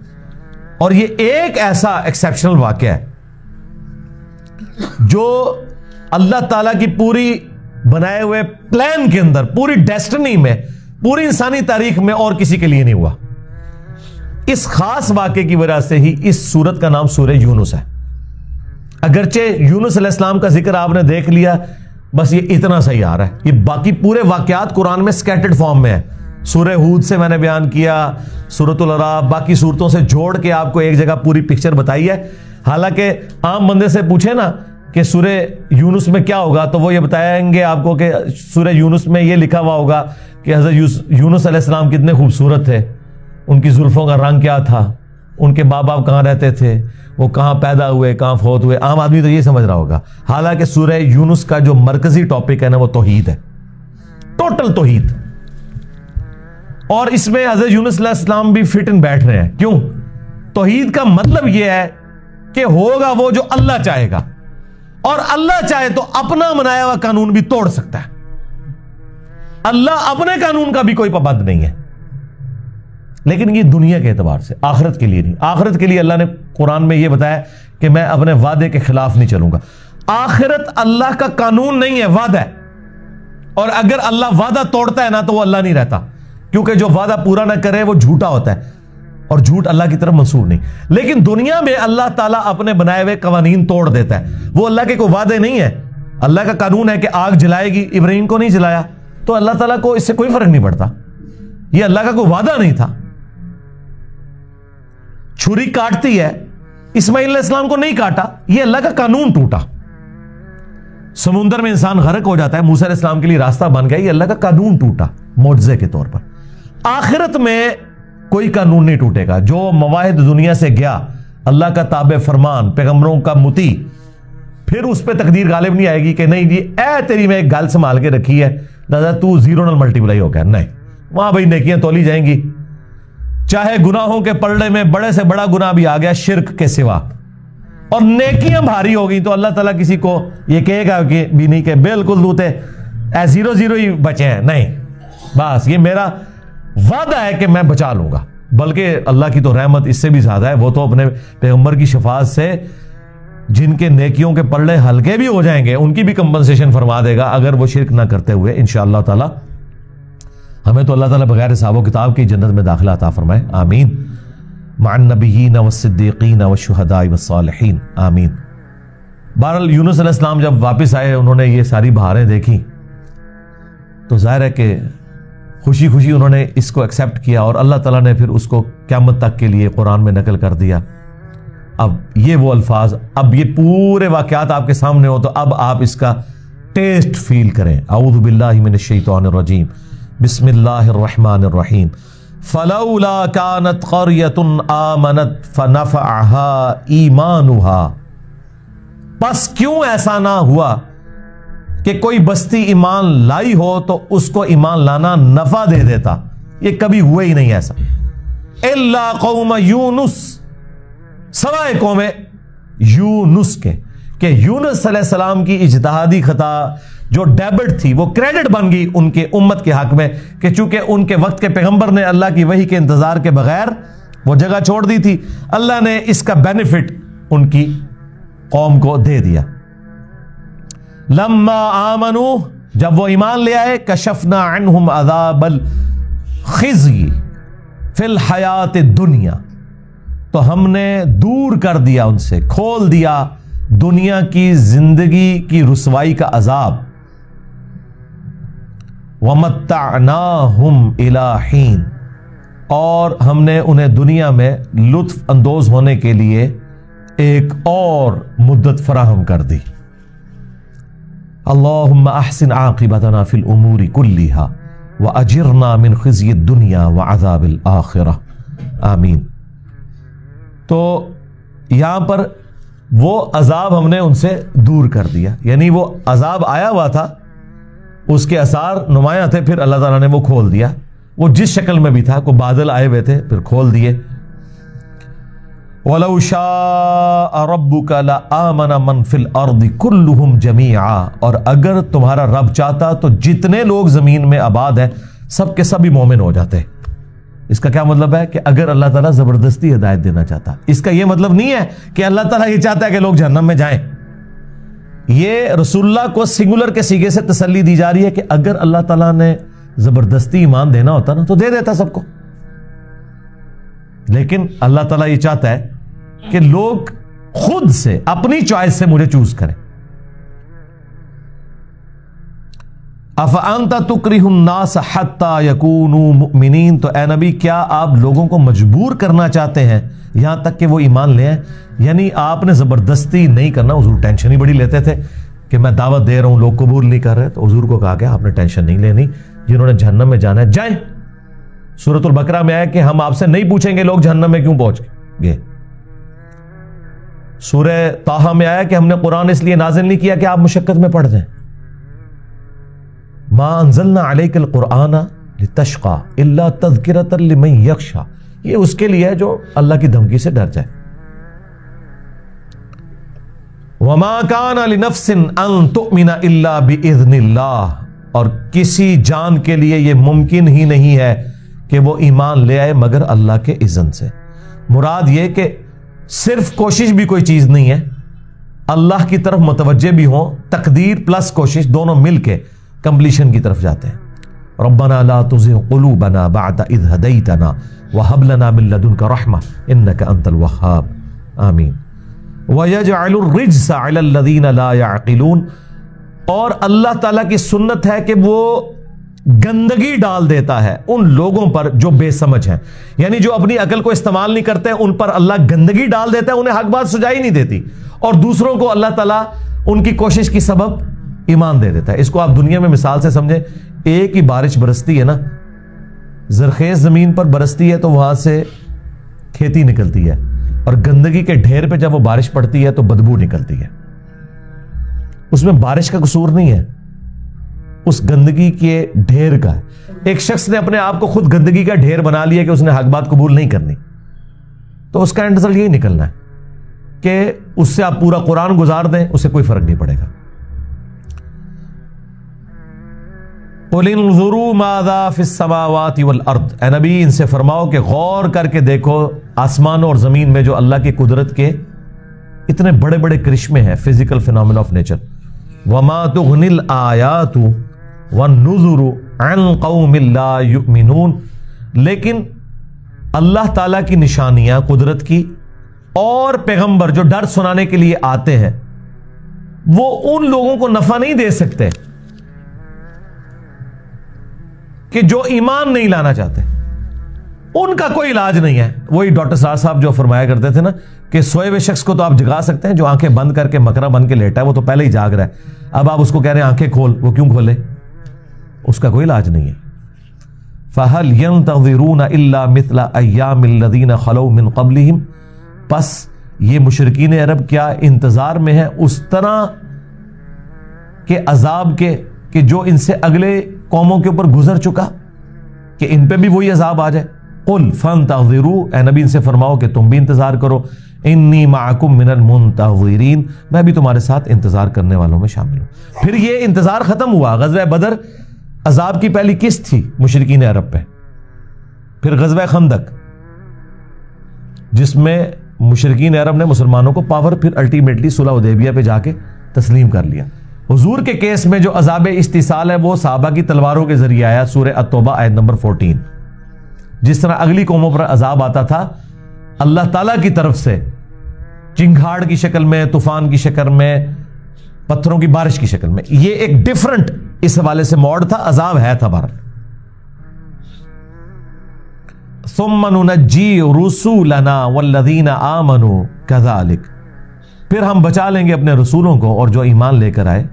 اور یہ ایک ایسا ایکسیپشنل واقعہ ہے جو اللہ تعالیٰ کی پوری بنائے ہوئے پلان کے اندر, پوری ڈیسٹنی میں, پوری انسانی تاریخ میں اور کسی کے لیے نہیں ہوا. اس خاص واقعے کی وجہ سے ہی اس سورت کا نام سورہ یونس ہے. اگرچہ یونس علیہ السلام کا ذکر آپ نے دیکھ لیا, بس یہ اتنا صحیح آ رہا ہے. یہ باقی پورے واقعات قرآن میں سکیٹرڈ فارم میں ہے. سورہ ہود سے میں نے بیان کیا, سورۃ الاعراف, باقی صورتوں سے جوڑ کے آپ کو ایک جگہ پوری پکچر بتائی ہے. حالانکہ عام بندے سے پوچھے نا کہ سورہ یونس میں کیا ہوگا تو وہ یہ بتائیں گے آپ کو کہ سورہ یونس میں یہ لکھا ہوا ہوگا کہ حضرت یونس علیہ السلام کتنے خوبصورت تھے, ان کی زلفوں کا رنگ کیا تھا, ان کے ماں باپ کہاں رہتے تھے, وہ کہاں پیدا ہوئے, کہاں فوت ہوئے. عام آدمی تو یہ سمجھ رہا ہوگا. حالانکہ سورہ یونس کا جو مرکزی ٹاپک ہے نا وہ توحید ہے, ٹوٹل توحید. اور اس میں حضرت یونس علیہ السلام بھی فٹ ان بیٹھ رہے ہیں. کیوں؟ توحید کا مطلب یہ ہے کہ ہوگا وہ جو اللہ چاہے گا, اور اللہ چاہے تو اپنا بنایا ہوا قانون بھی توڑ سکتا ہے. اللہ اپنے قانون کا بھی کوئی پابند نہیں ہے. لیکن یہ دنیا کے اعتبار سے, آخرت کے لیے نہیں. آخرت کے لیے اللہ نے قرآن میں یہ بتایا کہ میں اپنے وعدے کے خلاف نہیں چلوں گا. آخرت اللہ کا قانون نہیں ہے, وعدہ ہے. اور اگر اللہ وعدہ توڑتا ہے نا تو وہ اللہ نہیں رہتا, کیونکہ جو وعدہ پورا نہ کرے وہ جھوٹا ہوتا ہے, اور جھوٹ اللہ کی طرف منسوب نہیں. لیکن دنیا میں اللہ تعالیٰ اپنے بنائے ہوئے قوانین توڑ دیتا ہے. وہ اللہ کے کوئی وعدے نہیں ہے. اللہ کا قانون ہے کہ آگ جلائے گی, ابراہیم کو نہیں جلایا, تو اللہ تعالیٰ کو اس سے کوئی فرق نہیں پڑتا. یہ اللہ کا کوئی وعدہ نہیں تھا. چھری کاٹتی ہے, اسماعیل علیہ السلام کو نہیں کاٹا, یہ اللہ کا قانون ٹوٹا. سمندر میں انسان غرق ہو جاتا ہے, موسیٰ علیہ السلام کے لیے راستہ بن گیا, یہ اللہ کا قانون ٹوٹا معجزے کے طور پر. آخرت میں کوئی قانون نہیں ٹوٹے گا. جو مواہد دنیا سے گیا, اللہ کا تابع فرمان, پیغمبروں کا مطیع, پھر اس پہ تقدیر غالب نہیں آئے گی کہ نہیں جی اے تیری میں ایک گل سنبھال کے رکھی ہے, دادا تو زیرو نل ملٹیپلائی ہو گیا. نہیں, وہاں بھائی نیکیاں تولی جائیں گی. چاہے گناہوں کے پلڑے میں بڑے سے بڑا گناہ بھی آ گیا شرک کے سوا, اور نیکیاں بھاری ہو گئی, تو اللہ تعالیٰ کسی کو یہ کہے گا کہ بھی نہیں کہ بالکل دوتے اے زیرو زیرو ہی بچے ہیں. نہیں, بس یہ میرا وعدہ ہے کہ میں بچا لوں گا. بلکہ اللہ کی تو رحمت اس سے بھی زیادہ ہے. وہ تو اپنے پیغمبر کی شفاعت سے جن کے نیکیوں کے پلڑے ہلکے بھی ہو جائیں گے ان کی بھی کمپنسیشن فرما دے گا, اگر وہ شرک نہ کرتے ہوئے. انشاءاللہ تعالی ہمیں تو اللہ تعالیٰ بغیر حساب و کتاب کی جنت میں داخلہ عطا فرمائے. آمین. مع النبیین والصدیقین والشہداء والصالحین. آمین. بہرحال یونس علیہ السلام جب واپس آئے, انہوں نے یہ ساری بہاریں دیکھی, تو ظاہر ہے کہ خوشی خوشی انہوں نے اس کو ایکسیپٹ کیا, اور اللہ تعالیٰ نے پھر اس کو قیامت تک کے لیے قرآن میں نقل کر دیا. اب یہ وہ الفاظ, اب یہ پورے واقعات آپ کے سامنے ہو تو اب آپ اس کا ٹیسٹ فیل کریں. اعوذ باللہ من الشیطان الرجیم, بسم اللہ الرحمن الرحیم. فلولا كانت قرية آمنت فنفعها ایمانها, پس کیوں ایسا نہ ہوا کہ کوئی بستی ایمان لائی ہو تو اس کو ایمان لانا نفع دے دیتا. یہ کبھی ہوا ہی نہیں ایسا. الا قوم یونس, سوائے قوم یونس کے, کہ یونس علیہ السلام کی اجتہادی خطا جو ڈیبٹ تھی وہ کریڈٹ بن گئی ان کے امت کے حق میں، کہ چونکہ ان کے وقت کے پیغمبر نے اللہ کی وحی کے انتظار کے بغیر وہ جگہ چھوڑ دی تھی، اللہ نے اس کا بینیفٹ ان کی قوم کو دے دیا۔ لما آمنوا، جب وہ ایمان لے آئے، کشفنا عنہم عذاب الخزي فی الحیات الدنیا، تو ہم نے دور کر دیا ان سے، کھول دیا دنیا کی زندگی کی رسوائی کا عذاب۔ وَمَتَّعْنَاهُمْ إِلَىٰ حِينٍ، اور ہم نے انہیں دنیا میں لطف اندوز ہونے کے لیے ایک اور مدت فراہم کر دی۔ اللہم احسن عاقبتنا فی الامور کلھا واجرنا من خزی الدنیا وعذاب الآخرہ، آمین۔ تو یہاں پر وہ عذاب ہم نے ان سے دور کر دیا، یعنی وہ عذاب آیا ہوا تھا، اس کے اثار نمایاں تھے، پھر اللہ تعالیٰ نے وہ کھول دیا، وہ جس شکل میں بھی تھا، کوئی بادل آئے ہوئے تھے پھر کھول دیے۔ وَلَوْ شَاءَ رَبُّكَ لَآمَنَ مَنْ فِي الْأَرْضِ كُلُّهُمْ جَمِيعًا، اور اگر تمہارا رب چاہتا تو جتنے لوگ زمین میں آباد ہیں سب کے سب ہی مومن ہو جاتے۔ اس کا کیا مطلب ہے کہ اگر اللہ تعالیٰ زبردستی ہدایت دینا چاہتا، اس کا یہ مطلب نہیں ہے کہ اللہ تعالیٰ یہ چاہتا ہے کہ لوگ جہنم میں جائیں۔ یہ رسول اللہ کو سنگولر کے سیغے سے تسلی دی جا رہی ہے کہ اگر اللہ تعالیٰ نے زبردستی ایمان دینا ہوتا نا تو دے دیتا سب کو، لیکن اللہ تعالیٰ یہ چاہتا ہے کہ لوگ خود سے اپنی چوائس سے مجھے چوز کریں۔ افانت تکرہ الناس حتی یکونوا مؤمنین، تو اے نبی کیا آپ لوگوں کو مجبور کرنا چاہتے ہیں یہاں تک کہ وہ ایمان لے آئیں؟ یعنی آپ نے زبردستی نہیں کرنا۔ حضور ٹینشن ہی بڑی لیتے تھے کہ میں دعوت دے رہا ہوں لوگ قبول نہیں کر رہے، تو حضور کو کہا کہ آپ نے ٹینشن نہیں لینی، جنہوں نے جہنم میں جانا ہے جائیں۔ سورۃ البقرہ میں آیا کہ ہم آپ سے نہیں پوچھیں گے لوگ جہنم میں کیوں پہنچ گئے۔ سورہ طٰہٰ میں آیا کہ ہم نے قرآن اس لیے نازل نہیں کیا کہ آپ مشقت میں پڑ جائیں۔ ما انزلنا علیک القرآن لتشقى الا تذکرۃ لمن یخشی، یہ اس کے لیے ہے جو اللہ کی دھمکی سے ڈر جائے۔ وما کان لنفس ان تؤمن الا باذن اللہ، اور کسی جان کے لیے یہ ممکن ہی نہیں ہے کہ وہ ایمان لے آئے مگر اللہ کے اذن سے۔ مراد یہ کہ صرف کوشش بھی کوئی چیز نہیں ہے، اللہ کی طرف متوجہ بھی ہوں، تقدیر پلس کوشش دونوں مل کے کمپلیشن کی طرف جاتے ہیں۔ ربنا لا تزغ قلوبنا بعد اذ ہدیتنا وہب لنا من لدنک رحمہ انک انت الوہاب، آمین۔ وَيَجْعَلُ الرِّجْسَ عَلَى الَّذِينَ لَا يَعْقِلُونَ، اور اللہ تعالیٰ کی سنت ہے کہ وہ گندگی ڈال دیتا ہے ان لوگوں پر جو بے سمجھ ہیں، یعنی جو اپنی عقل کو استعمال نہیں کرتے ان پر اللہ گندگی ڈال دیتا ہے، انہیں حق بات سجائی نہیں دیتی، اور دوسروں کو اللہ تعالیٰ ان کی کوشش کی سبب ایمان دے دیتا ہے۔ اس کو آپ دنیا میں مثال سے سمجھیں، ایک ہی بارش برستی ہے نا، زرخیز زمین پر برستی ہے تو وہاں سے کھیتی نکلتی ہے، اور گندگی کے ڈھیر پہ جب وہ بارش پڑتی ہے تو بدبو نکلتی ہے۔ اس میں بارش کا قصور نہیں ہے، اس گندگی کے ڈھیر کا ہے۔ ایک شخص نے اپنے آپ کو خود گندگی کا ڈھیر بنا لیا کہ اس نے حق بات قبول نہیں کرنی، تو اس کا اینڈ رزلٹ یہی نکلنا ہے کہ اس سے آپ پورا قرآن گزار دیں، اسے کوئی فرق نہیں پڑے گا۔ قُلِ انظُرُوا مَاذَا فِي السَّمَاوَاتِ وَالْأَرْضِ، اے نبی ان سے فرماؤ کہ غور کر کے دیکھو آسمان اور زمین میں جو اللہ کی قدرت کے اتنے بڑے بڑے کرشمے ہیں، فزیکل فینومینا آف نیچر۔ وَمَا تُغْنِ الْآيَاتُ وَالنُّذُرُ عَنْ قَوْمٍ لَا يُؤْمِنُونَ، لیکن اللہ تعالیٰ کی نشانیاں قدرت کی اور پیغمبر جو ڈر سنانے کے لیے آتے ہیں وہ ان لوگوں کو نفع نہیں دے سکتے کہ جو ایمان نہیں لانا چاہتے، ان کا کوئی علاج نہیں ہے۔ وہی ڈاکٹر صاحب جو فرمایا کرتے تھے نا کہ سوئے ہوئے شخص کو تو آپ جگا سکتے ہیں، جو آنکھیں بند کر کے مکرا بن کے لیٹا ہے وہ تو پہلے ہی جاگ رہا ہے، اب آپ اس کو کہہ رہے ہیں آنکھیں کھول، وہ کیوں کھولے؟ اس کا کوئی علاج نہیں ہے۔ فَهَلْ يَنْتَظِرُونَ إِلَّا مِثْلَ أَيَّامِ الَّذِينَ خَلَوْا مِنْ قَبْلِهِمْ، پس یہ مشرکین عرب کیا انتظار میں ہے اس طرح کے عذاب کے کہ جو ان سے اگلے قوموں کے اوپر گزر چکا، کہ ان پہ بھی وہی عذاب آ جائے۔ قُلْ فَانْتَظِرُوا، اے نبی ان سے فرماؤ کہ تم بھی انتظار کرو، انی معکم من المنتظرین، میں بھی تمہارے ساتھ انتظار کرنے والوں میں شامل ہوں۔ پھر یہ انتظار ختم ہوا۔ غزوہ بدر عذاب کی پہلی قسط تھی مشرکین عرب پہ، پھر غزوہ خندق جس میں مشرکین عرب نے مسلمانوں کو پاور، پھر الٹیمیٹلی صلح حدیبیہ پہ جا کے تسلیم کر لیا۔ حضور کے کیس میں جو عذاب استحصال ہے وہ صحابہ کی تلواروں کے ذریعے آیا، سورہ التوبہ آیت نمبر 14۔ جس طرح اگلی قوموں پر عذاب آتا تھا اللہ تعالیٰ کی طرف سے، چنگھاڑ کی شکل میں، طوفان کی شکل میں، پتھروں کی بارش کی شکل میں، یہ ایک ڈیفرنٹ اس حوالے سے موڈ تھا، عذاب ہے تھا بہرحال۔ ثم ننجی رسولنا والذین آمنوا کذالک، پھر ہم بچا لیں گے اپنے رسولوں کو اور جو ایمان لے کر آئے،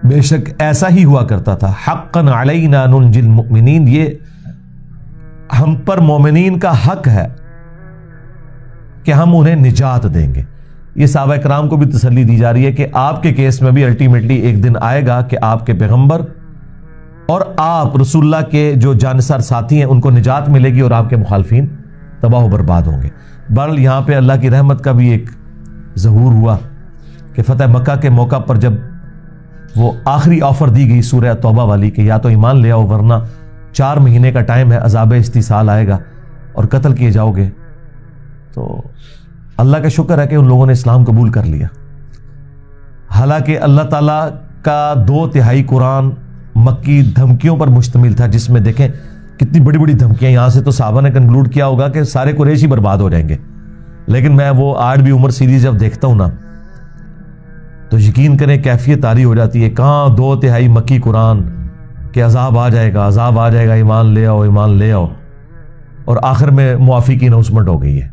بے شک ایسا ہی ہوا کرتا تھا۔ حقا علینا ننجی المؤمنین، یہ ہم پر مومنین کا حق ہے کہ ہم انہیں نجات دیں گے۔ یہ صحابہ کرام کو بھی تسلی دی جا رہی ہے کہ آپ کے کیس میں بھی الٹیمیٹلی ایک دن آئے گا کہ آپ کے پیغمبر اور آپ رسول اللہ کے جو جانثار ساتھی ہیں ان کو نجات ملے گی اور آپ کے مخالفین تباہ و برباد ہوں گے۔ بہرحال یہاں پہ اللہ کی رحمت کا بھی ایک ظہور ہوا کہ فتح مکہ کے موقع پر جب وہ آخری آفر دی گئی سورہ توبہ والی کہ یا تو ایمان لے آؤ ورنہ 4 مہینے کا ٹائم ہے، عذاب استحصال آئے گا اور قتل کیے جاؤ گے، تو اللہ کا شکر ہے کہ ان لوگوں نے اسلام قبول کر لیا۔ حالانکہ اللہ تعالیٰ کا 2/3 قرآن مکی دھمکیوں پر مشتمل تھا، جس میں دیکھیں کتنی بڑی بڑی دھمکیاں، یہاں سے تو صحابہ نے کنکلوڈ کیا ہوگا کہ سارے قریش ہی برباد ہو جائیں گے، لیکن میں وہ 8 عمر سیریز جب دیکھتا ہوں نا تو یقین کریں کیفیت طاری ہو جاتی ہے۔ کہاں 2/3 مکی قرآن کہ عذاب آ جائے گا، عذاب آ جائے گا، ایمان لے آؤ، ایمان لے آؤ، اور آخر میں معافی کی اناؤنسمنٹ ہو گئی ہے۔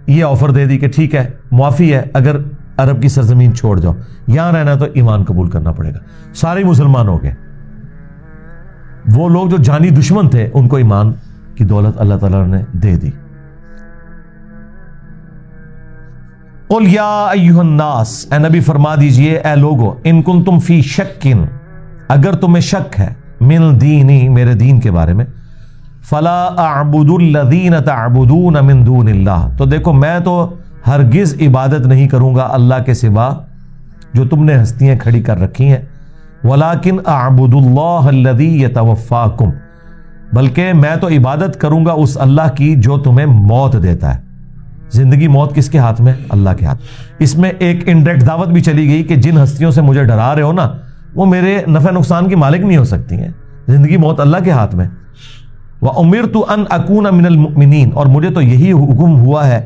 یہ آفر دے دی کہ ٹھیک ہے معافی ہے، اگر عرب کی سرزمین چھوڑ جاؤ، یہاں رہنا تو ایمان قبول کرنا پڑے گا۔ سارے مسلمان ہو گئے، وہ لوگ جو جانی دشمن تھے ان کو ایمان کی دولت اللہ تعالیٰ نے دے دی۔ قل یا ایھا الناس، اے نبی فرما دیجئے اے لوگو، ان کنتم فی شک، اگر تمہیں شک ہے، من دینی، میرے دین کے بارے میں، فلا اعبد الذین تعبدون من دون اللہ، تو دیکھو میں تو ہرگز عبادت نہیں کروں گا اللہ کے سوا جو تم نے ہستیاں کھڑی کر رکھی ہیں، ولیکن اعبد اللہ الذی یتوفاکم، بلکہ میں تو عبادت کروں گا اس اللہ کی جو تمہیں موت دیتا ہے۔ زندگی موت کس کے ہاتھ میں؟ اللہ کے ہاتھ۔ اس میں ایک انڈائریکٹ دعوت بھی چلی گئی کہ جن ہستیوں سے مجھے ڈرا رہے ہو نا، وہ میرے نفع نقصان کی مالک نہیں ہو سکتی ہیں، زندگی موت اللہ کے ہاتھ میں۔ وَأُمِرْتُ أَنْ أَكُونَ مِنَ الْمُؤْمِنِينَ، اور مجھے تو یہی حکم ہوا ہے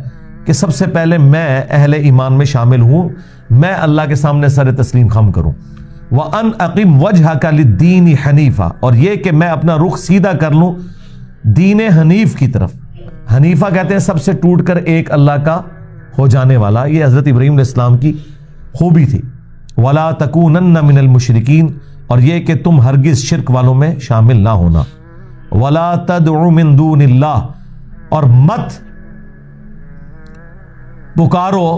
کہ سب سے پہلے میں اہل ایمان میں شامل ہوں، میں اللہ کے سامنے سر تسلیم خم کروں۔ وَأَنْ أَقِمْ وَجْهَكَ لِلدِّينِ حَنِيفًا، اور یہ کہ میں اپنا رخ سیدھا کر لوں دین حنیف کی طرف۔ حنیفہ کہتے ہیں سب سے ٹوٹ کر ایک اللہ کا ہو جانے والا، یہ حضرت ابراہیم علیہ السلام کی خوبی تھی۔ وَلَا تَكُونَنَّ مِنَ الْمُشْرِكِينَ، اور یہ کہ تم ہرگز شرک والوں میں شامل نہ ہونا۔ وَلَا تَدْعُ مِن دُونِ اللَّهِ، اور مت پکارو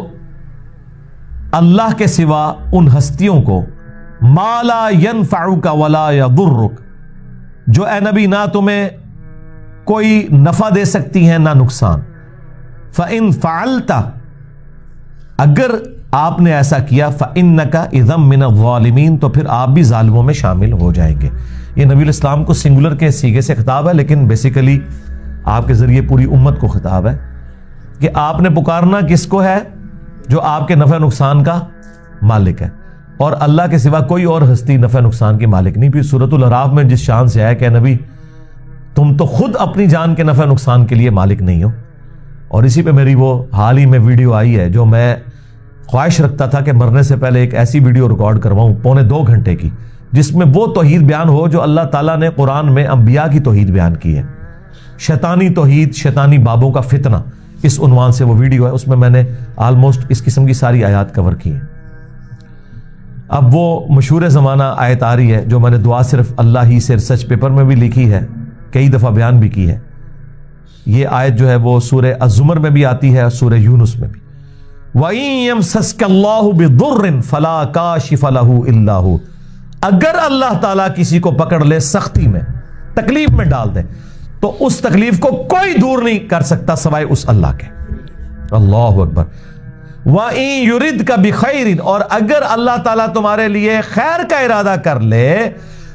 اللہ کے سوا ان ہستیوں کو، مَا لَا يَنفَعُكَ وَلَا يَضُرُّكَ، جو اے نبی نہ تمہیں کوئی نفع دے سکتی ہیں نہ نقصان۔ فَإِن فَعَلْتَ، اگر آپ نے ایسا کیا، فَإِنَّكَ إِذًا مِّنَ الظَّالِمِينَ، تو پھر آپ بھی ظالموں میں شامل ہو جائیں گے۔ یہ نبی علیہ السلام کو سنگولر کے سیغے سے خطاب ہے، لیکن بیسیکلی آپ کے ذریعے پوری امت کو خطاب ہے کہ آپ نے پکارنا کس کو ہے؟ جو آپ کے نفع نقصان کا مالک ہے، اور اللہ کے سوا کوئی اور ہستی نفع نقصان کی مالک نہیں۔ پھر سورۃ الاعراف میں جس شان سے آیا کہ نبی تم تو خود اپنی جان کے نفع نقصان کے لیے مالک نہیں ہو۔ اور اسی پہ میری وہ حال ہی میں ویڈیو آئی ہے جو میں خواہش رکھتا تھا کہ مرنے سے پہلے ایک ایسی ویڈیو ریکارڈ کرواؤں 2.25 گھنٹے کی، جس میں وہ توحید بیان ہو جو اللہ تعالیٰ نے قرآن میں انبیاء کی توحید بیان کی ہے۔ شیطانی توحید، شیطانی بابوں کا فتنہ، اس عنوان سے وہ ویڈیو ہے، اس میں نے آلموسٹ اس قسم کی ساری آیات کور کی ہیں۔ اب وہ مشہور زمانہ آیت آ رہی ہے جو میں نے دعا صرف اللہ ہی سے ریسرچ پیپر میں بھی لکھی ہے، کئی دفعہ بیان بھی کی ہے۔ یہ آیت جو ہے وہ سورہ الزمر میں بھی آتی ہے اور سورہ یونس میں بھی۔ وَإِن يَمْسَسْكَ اللَّهُ بِضُرٍّ فَلَا كَاشِفَ لَهُ إِلَّا هُوَ، اگر اللہ تعالیٰ کسی کو پکڑ لے سختی میں، تکلیف میں ڈال دے، تو اس تکلیف کو کوئی دور نہیں کر سکتا سوائے اس اللہ کے۔ اللہ اکبر. وَإِن يُرِدْكَ بِخَيْرٍ، اور اگر اللہ تعالیٰ تمہارے لیے خیر کا ارادہ کر لے،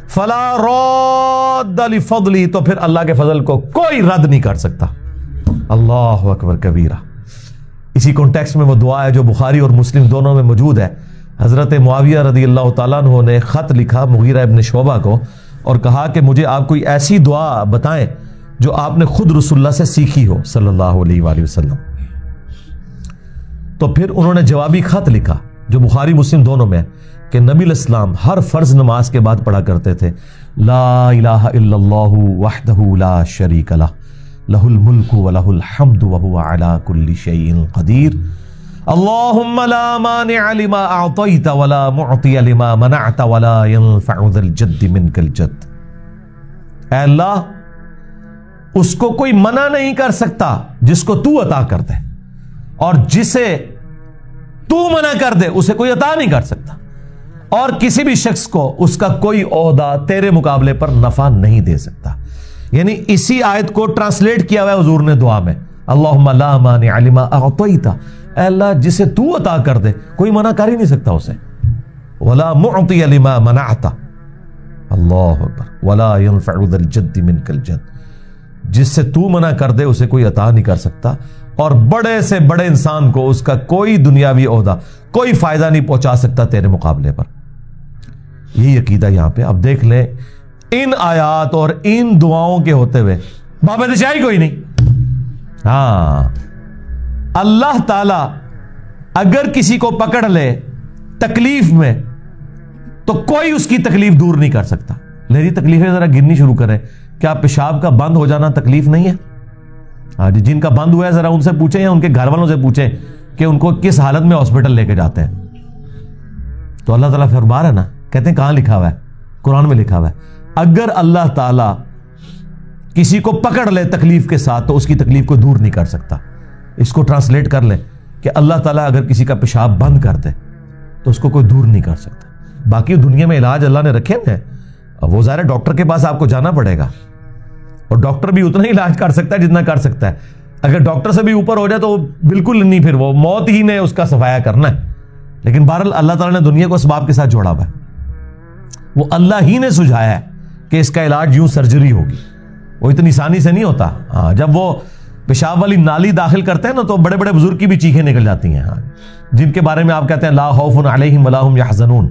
فَلَا رَادَّ لِفَضْلِهِ، تو پھر اللہ کے فضل کو کوئی رد نہیں کر سکتا. اللہ اکبر کبیرہ. اسی کانٹیکسٹ میں وہ دعا ہے جو بخاری اور مسلم دونوں میں موجود ہے. حضرت معاویہ رضی اللہ تعالیٰ عنہ نے خط لکھا مغیرہ ابن شعبہ کو اور کہا کہ مجھے آپ کوئی ایسی دعا بتائیں جو آپ نے خود رسول اللہ سے سیکھی ہو صلی اللہ علیہ وآلہ وسلم. تو پھر انہوں نے جوابی خط لکھا جو بخاری مسلم دونوں میں ہے کہ نبی الاسلام ہر فرض نماز کے بعد پڑھا کرتے تھے لا الہ الا اللہ وحدہ لا شریک لہ لہ الملک ولہ الحمد وہو علی کل شیء قدیر اللہم لا مانع لما اعطیت ولا معطی لما منعت ولا ينفع ذا الجد منک الجد. اے اللہ، اس کو کوئی منع نہیں کر سکتا جس کو تو عطا کر دے، اور جسے تو منع کر دے اسے کوئی عطا نہیں کر سکتا، اور کسی بھی شخص کو اس کا کوئی عہدہ تیرے مقابلے پر نفع نہیں دے سکتا. یعنی اسی آیت کو ٹرانسلیٹ کیا ہوا ہے حضور نے دعا میں، اللہم لا مانع لما اعطیت، اے اللہ جسے تو عطا کر دے کوئی منع کر ہی نہیں سکتا اسے، ولا معطی لما منعت، اللہ اکبر، ولا ينفع ذا الجد منک الجد، جس سے تو منع کر دے اسے کوئی عطا نہیں کر سکتا، اور بڑے سے بڑے انسان کو اس کا کوئی دنیاوی عہدہ کوئی فائدہ نہیں پہنچا سکتا تیرے مقابلے پر. یہی عقیدہ یہاں پہ اب دیکھ لیں ان آیات اور ان دعاؤں کے ہوتے ہوئے بابت شاہی کوئی نہیں. ہاں، اللہ تعالی اگر کسی کو پکڑ لے تکلیف میں تو کوئی اس کی تکلیف دور نہیں کر سکتا. میری تکلیفیں ذرا گرنی شروع کریں. کیا پیشاب کا بند ہو جانا تکلیف نہیں ہے؟ ہاں جی، جن کا بند ہوا ہے ذرا ان سے پوچھیں یا ان کے گھر والوں سے پوچھیں کہ ان کو کس حالت میں ہاسپٹل لے کے جاتے ہیں. تو اللہ تعالیٰ فرما رہا ہے نا، کہتے ہیں کہاں لکھا ہوا ہے؟ قرآن میں لکھا ہوا ہے اگر اللہ تعالیٰ کسی کو پکڑ لے تکلیف کے ساتھ تو اس کی تکلیف کو دور نہیں کر سکتا. اس کو ٹرانسلیٹ کر لیں کہ اللہ تعالیٰ اگر کسی کا پیشاب بند کر دے تو اس کو کوئی دور نہیں کر سکتا. باقی دنیا میں علاج اللہ نے رکھے ہیں، وہ ظاہر ہے ڈاکٹر کے پاس آپ کو جانا پڑے گا، اور ڈاکٹر بھی اتنا ہی علاج کر سکتا ہے جتنا کر سکتا ہے. اگر ڈاکٹر سے بھی اوپر ہو جائے تو بالکل نہیں، پھر وہ موت ہی نے اس کا صفایا کرنا ہے. لیکن بہرحال اللہ تعالیٰ نے دنیا کو اسباب کے ساتھ جوڑا ہوا ہے، وہ اللہ ہی نے سجھایا ہے کہ اس کا علاج یوں سرجری ہوگی. وہ اتنی آسانی سے نہیں ہوتا. ہاں، جب وہ پیشاب والی نالی داخل کرتے ہیں نا تو بڑے بڑے بزرگ کی بھی چیخیں نکل جاتی ہیں. ہاں، جن کے بارے میں آپ کہتے ہیں لا خوف علیہم ولا هم یحزنون،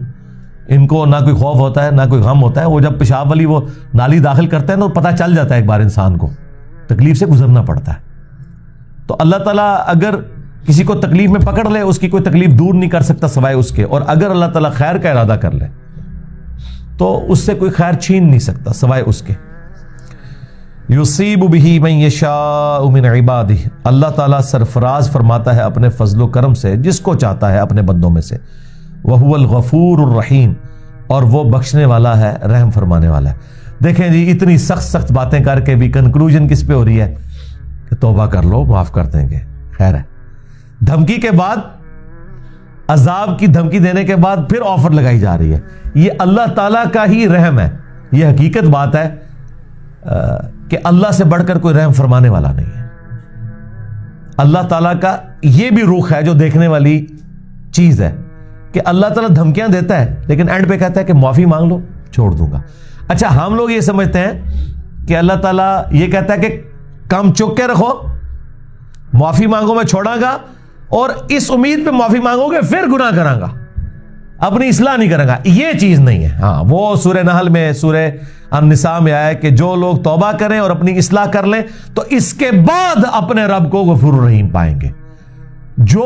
ان کو نہ کوئی خوف ہوتا ہے نہ کوئی غم ہوتا ہے. وہ جب پیشاب والی وہ نالی داخل کرتے ہیں تو پتہ چل جاتا ہے ایک بار انسان کو، تکلیف سے گزرنا پڑتا ہے. تو اللہ تعالیٰ اگر کسی کو تکلیف میں پکڑ لے اس کی کوئی تکلیف دور نہیں کر سکتا سوائے اس کے، اور اگر اللہ تعالیٰ خیر کا ارادہ کر لے تو اس سے کوئی خیر چھین نہیں سکتا سوائے اس کے. یصیب بہ من یشاء من عبادہ، اللہ تعالیٰ سرفراز فرماتا ہے اپنے فضل و کرم سے جس کو چاہتا ہے اپنے بندوں میں سے. وہو الغفور الرحیم، اور وہ بخشنے والا ہے، رحم فرمانے والا ہے. دیکھیں جی، اتنی سخت سخت باتیں کر کے بھی کنکلوژن کس پہ ہو رہی ہے کہ توبہ کر لو، معاف کر دیں گے. خیر ہے، دھمکی کے بعد، عذاب کی دھمکی دینے کے بعد پھر آفر لگائی جا رہی ہے. یہ اللہ تعالیٰ کا ہی رحم ہے. یہ حقیقت بات ہے کہ اللہ سے بڑھ کر کوئی رحم فرمانے والا نہیں ہے. اللہ تعالیٰ کا یہ بھی رخ ہے جو دیکھنے والی چیز ہے کہ اللہ تعالیٰ دھمکیاں دیتا ہے لیکن اینڈ پہ کہتا ہے کہ معافی مانگ لو، چھوڑ دوں گا. اچھا، ہم لوگ یہ سمجھتے ہیں کہ اللہ تعالیٰ یہ کہتا ہے کہ کام چک کے رکھو، معافی مانگو میں چھوڑاں گا، اور اس امید پہ معافی مانگو گے پھر گناہ کراں گا، اپنی اصلاح نہیں کرے گا. یہ چیز نہیں ہے. ہاں، وہ سورہ نحل میں، سورہ النساء میں آیا ہے کہ جو لوگ توبہ کریں اور اپنی اصلاح کر لیں تو اس کے بعد اپنے رب کو غفور الرحیم پائیں گے. جو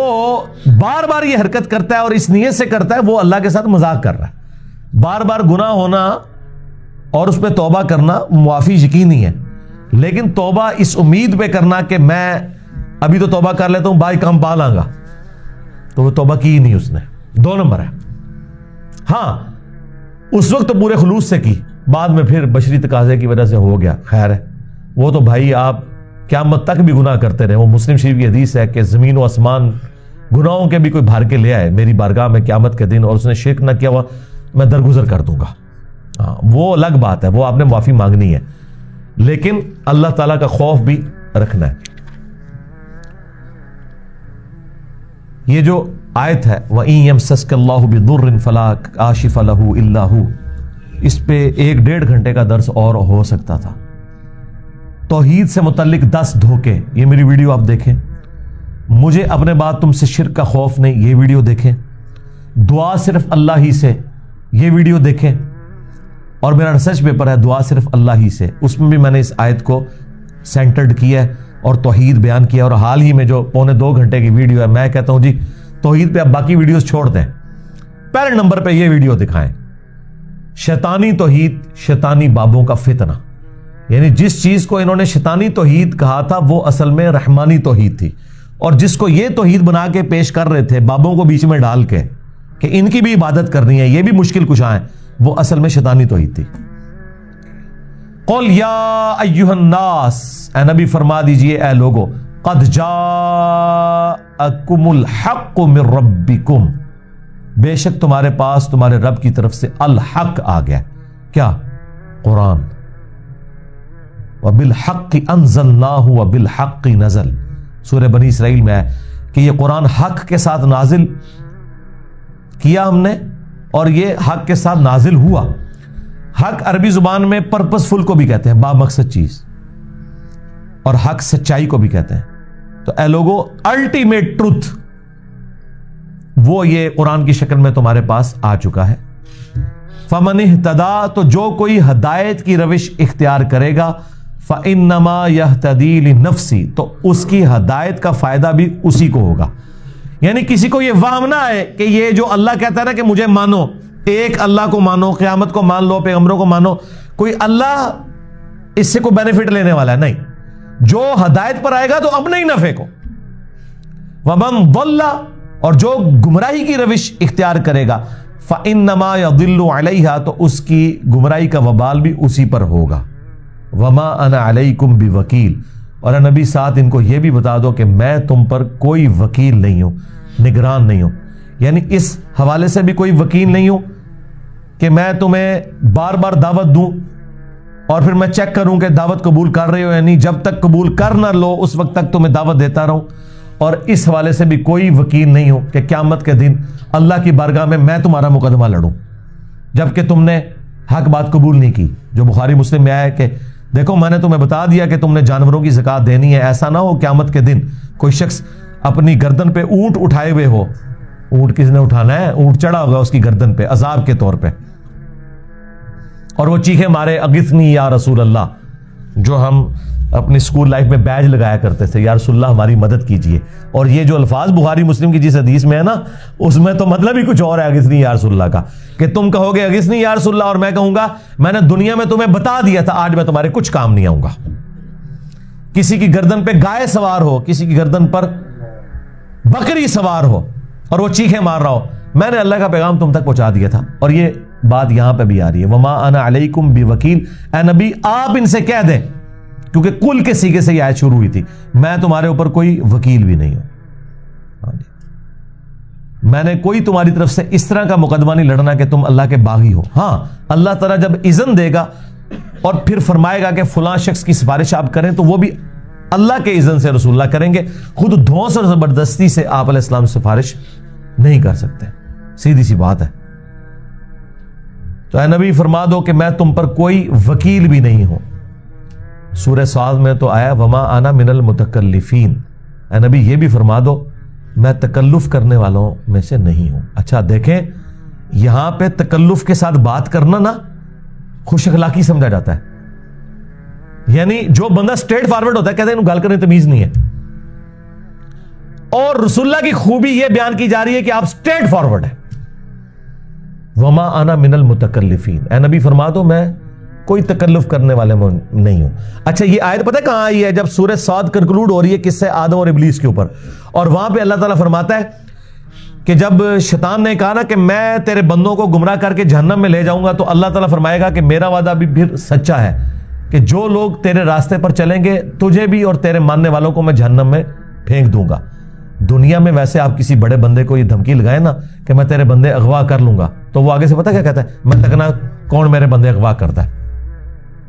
بار بار یہ حرکت کرتا ہے اور اس نیت سے کرتا ہے وہ اللہ کے ساتھ مذاق کر رہا ہے. بار بار گناہ ہونا اور اس پہ توبہ کرنا معافی یقینی ہے، لیکن توبہ اس امید پہ کرنا کہ میں ابھی تو توبہ کر لیتا ہوں بعد کام پا لاں گا، تو وہ توبہ کی ہی نہیں اس نے. 2 نمبر ہے. ہاں، اس وقت تو پورے خلوص سے کی، بعد میں پھر بشری تقاضے کی وجہ سے ہو گیا. خیر ہے، وہ تو بھائی آپ قیامت تک بھی گناہ کرتے رہے. وہ مسلم شریف کی حدیث ہے کہ زمین و آسمان گناہوں کے بھی کوئی بھر کے لے آئے میری بارگاہ میں قیامت کے دن اور اس نے شرک نہ کیا ہوا، میں درگزر کر دوں گا. ہاں، وہ الگ بات ہے، وہ آپ نے معافی مانگنی ہے، لیکن اللہ تعالیٰ کا خوف بھی رکھنا ہے. یہ جو آیت ہے وَإِن يَمْسَسْكَ اللَّهُ بِضُرٍّ فَلَا كَاشِفَ لَهُ إِلَّا هُوَ، اس پہ 1-1.5 گھنٹے کا درس اور ہو سکتا تھا۔ توحید سے متعلق 10 دھوکے، یہ میری ویڈیو آپ دیکھیں۔ مجھے اپنے بعد تم سے شرک کا خوف نہیں، یہ ویڈیو دیکھیں۔ دعا صرف اللہ ہی سے، یہ ویڈیو دیکھیں۔ اور میرا ریسرچ پیپر ہے دعا صرف اللہ ہی سے، اس میں بھی میں نے اس آیت کو سینٹرڈ کیا ہے اور توحید بیان کیا۔ اور حال ہی میں جو 1.25 گھنٹے کی ویڈیو ہے، میں کہتا ہوں جی توحید پہ اب باقی ویڈیوز چھوڑ دیں، پہلے نمبر پہ یہ ویڈیو دکھائیں، شیطانی توحید، شیطانی بابوں کا فتنہ۔ یعنی جس چیز کو انہوں نے شیطانی توحید کہا تھا وہ اصل میں رحمانی توحید تھی، اور جس کو یہ توحید بنا کے پیش کر رہے تھے بابوں کو بیچ میں ڈال کے کہ ان کی بھی عبادت کرنی ہے، یہ بھی مشکل کشا ہے، وہ اصل میں شیطانی توحید تھی۔ قل یا ایھا الناس، اے نبی فرما دیجئے اے لوگو، قد جاءکم الحق من ربکم، بے شک تمہارے پاس تمہارے رب کی طرف سے الحق آ گیا۔ کیا؟ قرآن۔ وبالحق انزلناہ وبالحق نزل، سورہ بنی اسرائیل میں ہے کہ یہ قرآن حق کے ساتھ نازل کیا ہم نے، اور یہ حق کے ساتھ نازل ہوا۔ حق عربی زبان میں پرپس فل کو بھی کہتے ہیں، با مقصد چیز، اور حق سچائی کو بھی کہتے ہیں۔ تو اے لوگو الٹیمیٹ ٹروتھ وہ یہ قرآن کی شکل میں تمہارے پاس آ چکا ہے۔ فمن اہتدی، تو جو کوئی ہدایت کی روش اختیار کرے گا، فانما یہتدی لنفسی، تو اس کی ہدایت کا فائدہ بھی اسی کو ہوگا۔ یعنی کسی کو یہ وہم نہ آئے کہ یہ جو اللہ کہتا ہے نا کہ مجھے مانو، ایک اللہ کو مانو، قیامت کو مان لو، پیغمبروں کو مانو، کوئی اللہ اس سے کوئی بینیفٹ لینے والا ہے، نہیں۔ جو ہدایت پر آئے گا تو اپنے ہی نفع کو، ومن ضل، اور جو گمراہی کی روش اختیار کرے گا، فانما یضل علیہا، تو اس کی گمراہی کا وبال بھی اسی پر ہوگا۔ وما انا علیکم بوکیل، اور اے نبی ساتھ ان کو یہ بھی بتا دو کہ میں تم پر کوئی وکیل نہیں ہوں، نگران نہیں ہوں۔ یعنی اس حوالے سے بھی کوئی وکیل نہیں ہوں کہ میں تمہیں بار بار دعوت دوں اور پھر میں چیک کروں کہ دعوت قبول کر رہے ہو یا نہیں، جب تک قبول کر نہ لو اس وقت تک تمہیں دعوت دیتا رہوں۔ اور اس حوالے سے بھی کوئی وکیل نہیں ہوں کہ قیامت کے دن اللہ کی بارگاہ میں تمہارا مقدمہ لڑوں جبکہ تم نے حق بات قبول نہیں کی۔ جو بخاری مسلم میں آیا ہے کہ دیکھو میں نے تمہیں بتا دیا کہ تم نے جانوروں کی زکات دینی ہے، ایسا نہ ہو قیامت کے دن کوئی شخص اپنی گردن پہ اونٹ اٹھائے ہوئے ہو، اونٹ کس نے اٹھانا ہے، اونٹ چڑھا ہوگا اس کی گردن پہ عذاب کے طور پہ، اور وہ چیخے مارے اغثنی یا رسول اللہ، جو ہم اپنی سکول لائف میں بیج لگایا کرتے تھے، یا رسول اللہ ہماری مدد کیجئے۔ اور یہ جو الفاظ بخاری مسلم کی جس حدیث میں ہے نا، اس میں تو مطلب ہی کچھ اور ہے اغثنی یا رسول اللہ کا، کہ تم کہو گے اغثنی یا رسول اللہ اور میں کہوں گا میں نے دنیا میں تمہیں بتا دیا تھا، آج میں تمہارے کچھ کام نہیں آؤں گا۔ کسی کی گردن پہ گائے سوار ہو، کسی کی گردن پر بکری سوار ہو اور وہ چیخے مار رہا ہو، میں نے اللہ کا پیغام تم تک پہنچا دیا تھا۔ اور یہ بات یہاں پہ بھی آ رہی ہے، وما انا علیکم بوکیل، اے نبی آپ ان سے کہہ دیں، کیونکہ کل کے سیگے سے یہ آیت شروع ہوئی تھی، میں تمہارے اوپر کوئی وکیل بھی نہیں ہوں، میں نے کوئی تمہاری طرف سے اس طرح کا مقدمہ نہیں لڑنا کہ تم اللہ کے باغی ہو۔ ہاں اللہ تعالیٰ جب اذن دے گا اور پھر فرمائے گا کہ فلاں شخص کی سفارش آپ کریں تو وہ بھی اللہ کے اذن سے رسول اللہ کریں گے، خود دھونس اور زبردستی سے آپ علیہ السلام سفارش نہیں کر سکتے، سیدھی سی بات ہے۔ تو اے نبی فرما دو کہ میں تم پر کوئی وکیل بھی نہیں ہوں۔ سورہ صاد میں تو آیا وما انا من المتکلفین، اے نبی یہ بھی فرما دو میں تکلف کرنے والوں میں سے نہیں ہوں۔ اچھا دیکھیں یہاں پہ تکلف کے ساتھ بات کرنا نا خوش اخلاقی سمجھا جاتا ہے، یعنی جو بندہ اسٹریٹ فارورڈ ہوتا ہے کہتے ہیں انہوں گال کرنے تمیز نہیں ہے، اور رسول اللہ کی خوبی یہ بیان کی جا رہی ہے کہ آپ اسٹریٹ فارورڈ ہیں۔ وما انا من المتکلفین، اے نبی فرما دو میں کوئی تکلف کرنے والے میں نہیں ہوں۔ اچھا یہ آیت پتہ کہاں آئی ہے؟ جب سورہ صاد کنکلوڈ ہو رہی ہے قصہ آدم اور ابلیس کے اوپر، اور وہاں پہ اللہ تعالیٰ فرماتا ہے کہ جب شیطان نے کہا نا کہ میں تیرے بندوں کو گمراہ کر کے جہنم میں لے جاؤں گا، تو اللہ تعالیٰ فرمائے گا کہ میرا وعدہ بھی پھر سچا ہے کہ جو لوگ تیرے راستے پر چلیں گے تجھے بھی اور تیرے ماننے والوں کو میں جہنم میں پھینک دوں گا۔ دنیا میں ویسے آپ کسی بڑے بندے کو یہ دھمکی لگائیں نا کہ میں تیرے بندے اغوا کر لوں گا، تو وہ آگے سے پتہ کیا کہتا ہے؟ میں تکنا کون میرے بندے اغوا کرتا ہے،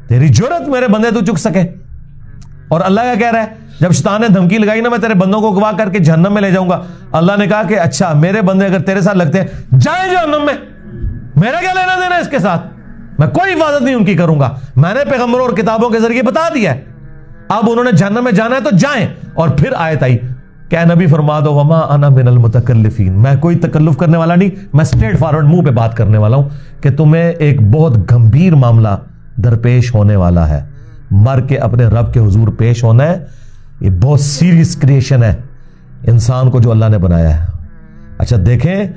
تیری جرت میرے بندے تو چک سکے۔ اور اللہ کیا کہہ رہا ہے؟ جب شیطان نے دھمکی لگائی نا میں تیرے بندوں کو اغوا کر کے جہنم میں لے جاؤں گا، اللہ نے کہا کہ اچھا میرے بندے اگر تیرے ساتھ لگتے ہیں جائیں جہنم میں، میرا کیا لینا دینا اس کے ساتھ، میں کوئی حفاظت نہیں ان کی کروں گا، میں نے پیغمبروں اور کتابوں کے ذریعے بتا دیا ہے، اب انہوں نے جہنم میں جانا ہے تو جائیں۔ اور پھر آیت آئی کہ اے نبی فرما دو وما انا من المتکلفین، میں کوئی تکلف کرنے والا نہیں، میں اسٹریٹ فارورڈ منہ پہ بات کرنے والا ہوں کہ تمہیں ایک بہت گمبھیر معاملہ درپیش ہونے والا ہے، مر کے اپنے رب کے حضور پیش ہونا ہے، یہ بہت سیریس کریشن ہے انسان کو جو اللہ نے بنایا ہے۔ اچھا دیکھیں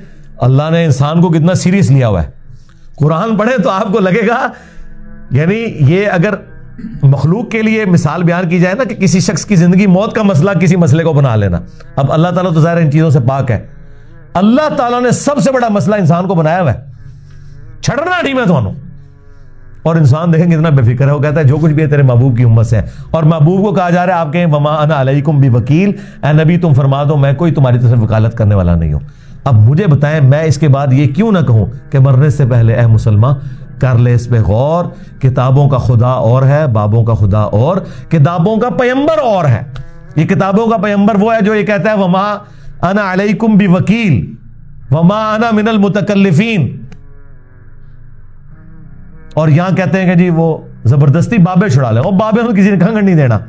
اللہ نے انسان کو کتنا سیریس لیا ہوا ہے، قرآن پڑھیں تو آپ کو لگے گا، یعنی یہ اگر مخلوق کے لیے مثال بیان کی جائے نا کہ کسی شخص کی زندگی موت کا مسئلہ کسی مسئلے کو بنا لینا، اب اللہ تعالیٰ تو ظاہر ان چیزوں سے پاک ہے، اللہ تعالیٰ نے سب سے بڑا مسئلہ انسان کو بنایا ہوا ہے، چھڑنا نہیں میں تمہوں، اور انسان دیکھیں کتنا بے فکر ہے، وہ کہتا ہے جو کچھ بھی ہے تیرے محبوب کی امت سے ہے، اور محبوب کو کہا جا رہا ہے آپ کہیں وما انا علیکم بوکیل، اے نبی تم فرما دو میں کوئی تمہاری طرف وکالت کرنے والا نہیں ہوں۔ اب مجھے بتائیں میں اس کے بعد یہ کیوں نہ کہوں کہ مرنے سے پہلے اے مسلمان کر لے اس پہ غور، کتابوں کا خدا اور ہے، بابوں کا خدا اور، کتابوں کا پیغمبر اور ہے۔ یہ کتابوں کا پیغمبر وہ ہے جو یہ کہتا ہے وما انا علیکم بوکیل وما انا من المتکلفین، اور یہاں کہتے ہیں کہ جی وہ زبردستی بابے چھڑا لیں، اور بابے کو کسی نے کھنگڑ نہیں دینا۔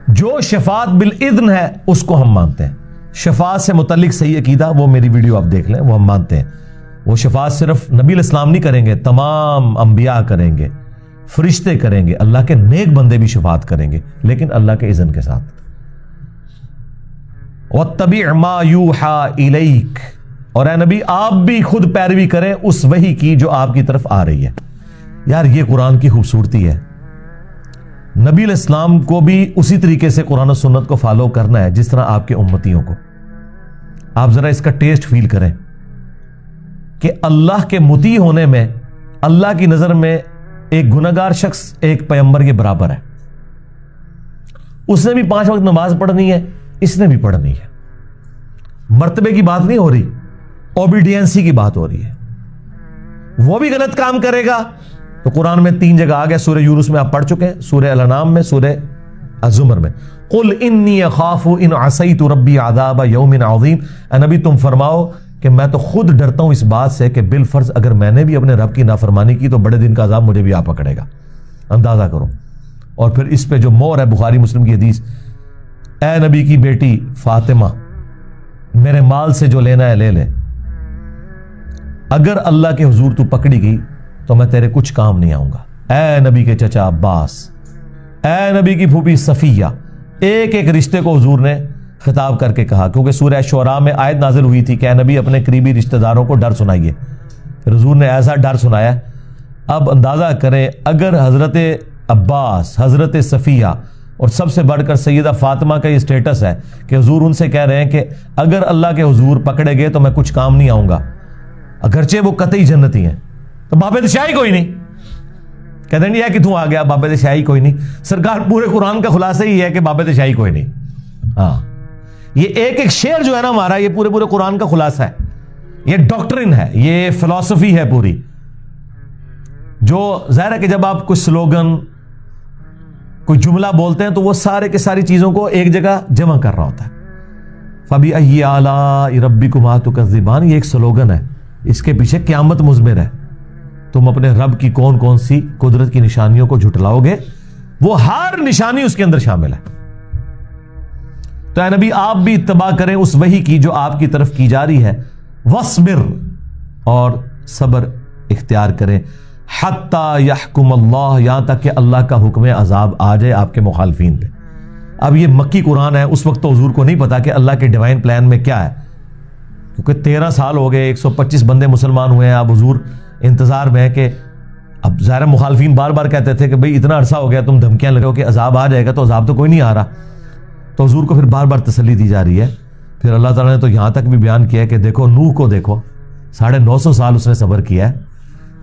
جو شفاعت بالاذن ہے اس کو ہم مانتے ہیں، شفاعت سے متعلق صحیح عقیدہ وہ میری ویڈیو آپ دیکھ لیں، وہ ہم مانتے ہیں، وہ شفاعت صرف نبی علیہ السلام نہیں کریں گے، تمام انبیاء کریں گے، فرشتے کریں گے، اللہ کے نیک بندے بھی شفاعت کریں گے، لیکن اللہ کے اذن کے ساتھ۔ وَاتَّبِعْ مَا يُوحَى إِلَيْكَ، اور اے نبی آپ بھی خود پیروی کریں اس وحی کی جو آپ کی طرف آ رہی ہے۔ یار یہ قرآن کی خوبصورتی ہے، نبی علیہ السلام کو بھی اسی طریقے سے قرآن و سنت کو فالو کرنا ہے جس طرح آپ کے امتیوں کو۔ آپ ذرا اس کا ٹیسٹ فیل کریں کہ اللہ کے مطیع ہونے میں اللہ کی نظر میں ایک گنہگار شخص ایک پیغمبر کے برابر ہے، اس نے بھی 5 وقت نماز پڑھنی ہے، اس نے بھی پڑھنی ہے، مرتبے کی بات نہیں ہو رہی، اوبیڈینسی کی بات ہو رہی ہے۔ وہ بھی غلط کام کرے گا تو قرآن میں 3 جگہ آ گیا، سورہ یونس میں آپ پڑھ چکے ہیں، سورہ الانعام میں، سورہ الزمر میں، قل انی اخاف ان عصیت ربی عذاب یوم عظیم، اے نبی تم فرماؤ کہ میں تو خود ڈرتا ہوں اس بات سے کہ بالفرض اگر میں نے بھی اپنے رب کی نافرمانی کی تو بڑے دن کا عذاب مجھے بھی آ پکڑے گا، اندازہ کرو۔ اور پھر اس پہ جو مور ہے بخاری مسلم کی حدیث، اے نبی کی بیٹی فاطمہ میرے مال سے جو لینا ہے لے لے، اگر اللہ کے حضور تو پکڑی گئی تو میں تیرے کچھ کام نہیں آؤں گا۔ اے نبی کے چچا عباس، اے نبی کی پھوپھی صفیہ، ایک ایک رشتے کو حضور نے خطاب کر کے کہا، کیونکہ سورہ شعراء میں آیت نازل ہوئی تھی کہ اے نبی اپنے قریبی رشتہ داروں کو ڈر سنائیے، پھر حضور نے ایسا ڈر سنایا۔ اب اندازہ کریں اگر حضرت عباس، حضرت صفیہ اور سب سے بڑھ کر سیدہ فاطمہ کا یہ سٹیٹس ہے کہ حضور ان سے کہہ رہے ہیں کہ اگر اللہ کے حضور پکڑے گئے تو میں کچھ کام نہیں آؤں گا، اگرچہ وہ قطعی جنتی ہیں، تو بابے دشاہی کوئی نہیں، کہتے ہیں یہ کتوں آ گیا بابے دشاہی کوئی نہیں؟ سرکار پورے قرآن کا خلاصہ ہی ہے کہ بابے دشاہی کوئی نہیں۔ ہاں یہ ایک ایک شعر جو ہے نا ہمارا، یہ پورے قرآن کا خلاصہ ہے، یہ ڈاکٹرن ہے، یہ فلسفی ہے پوری، جو ظاہر ہے کہ جب آپ کوئی سلوگن کوئی جملہ بولتے ہیں تو وہ سارے کے ساری چیزوں کو ایک جگہ جمع کر رہا ہوتا ہے۔ فَبِأَيِّ آلَاءِ رَبِّكُمَا تُكَذِّبَانِ، یہ ایک سلوگن ہے، اس کے پیچھے قیامت مضمر ہے، تم اپنے رب کی کون کون سی قدرت کی نشانیوں کو جھٹلاؤ گے، وہ ہر نشانی اس کے اندر شامل ہے۔ تو اے نبی آپ بھی اتباع کریں اس وحی کی جو آپ کی طرف کی جا رہی ہے، وَاصْبِرْ، اور صبر اختیار کریں، حَتَّى يَحْكُمَ اللَّهُ، یہاں تک کہ اللہ کا حکم عذاب آ جائے آپ کے مخالفین پہ۔ اب یہ مکی قرآن ہے، اس وقت تو حضور کو نہیں پتا کہ اللہ کے ڈیوائن پلان میں کیا ہے، کیونکہ 13 سال ہو گئے، 125 بندے مسلمان ہوئے ہیں، اب حضور انتظار میں ہے کہ اب ظاہر مخالفین بار بار کہتے تھے کہ بھئی اتنا عرصہ ہو گیا تم دھمکیاں لگاؤ کہ عذاب آ جائے گا، تو عذاب تو کوئی نہیں آ رہا، تو حضور کو پھر بار بار تسلی دی جا رہی ہے۔ پھر اللہ تعالیٰ نے تو یہاں تک بھی بیان کیا ہے کہ دیکھو نوح کو دیکھو، 950 سال اس نے صبر کیا ہے،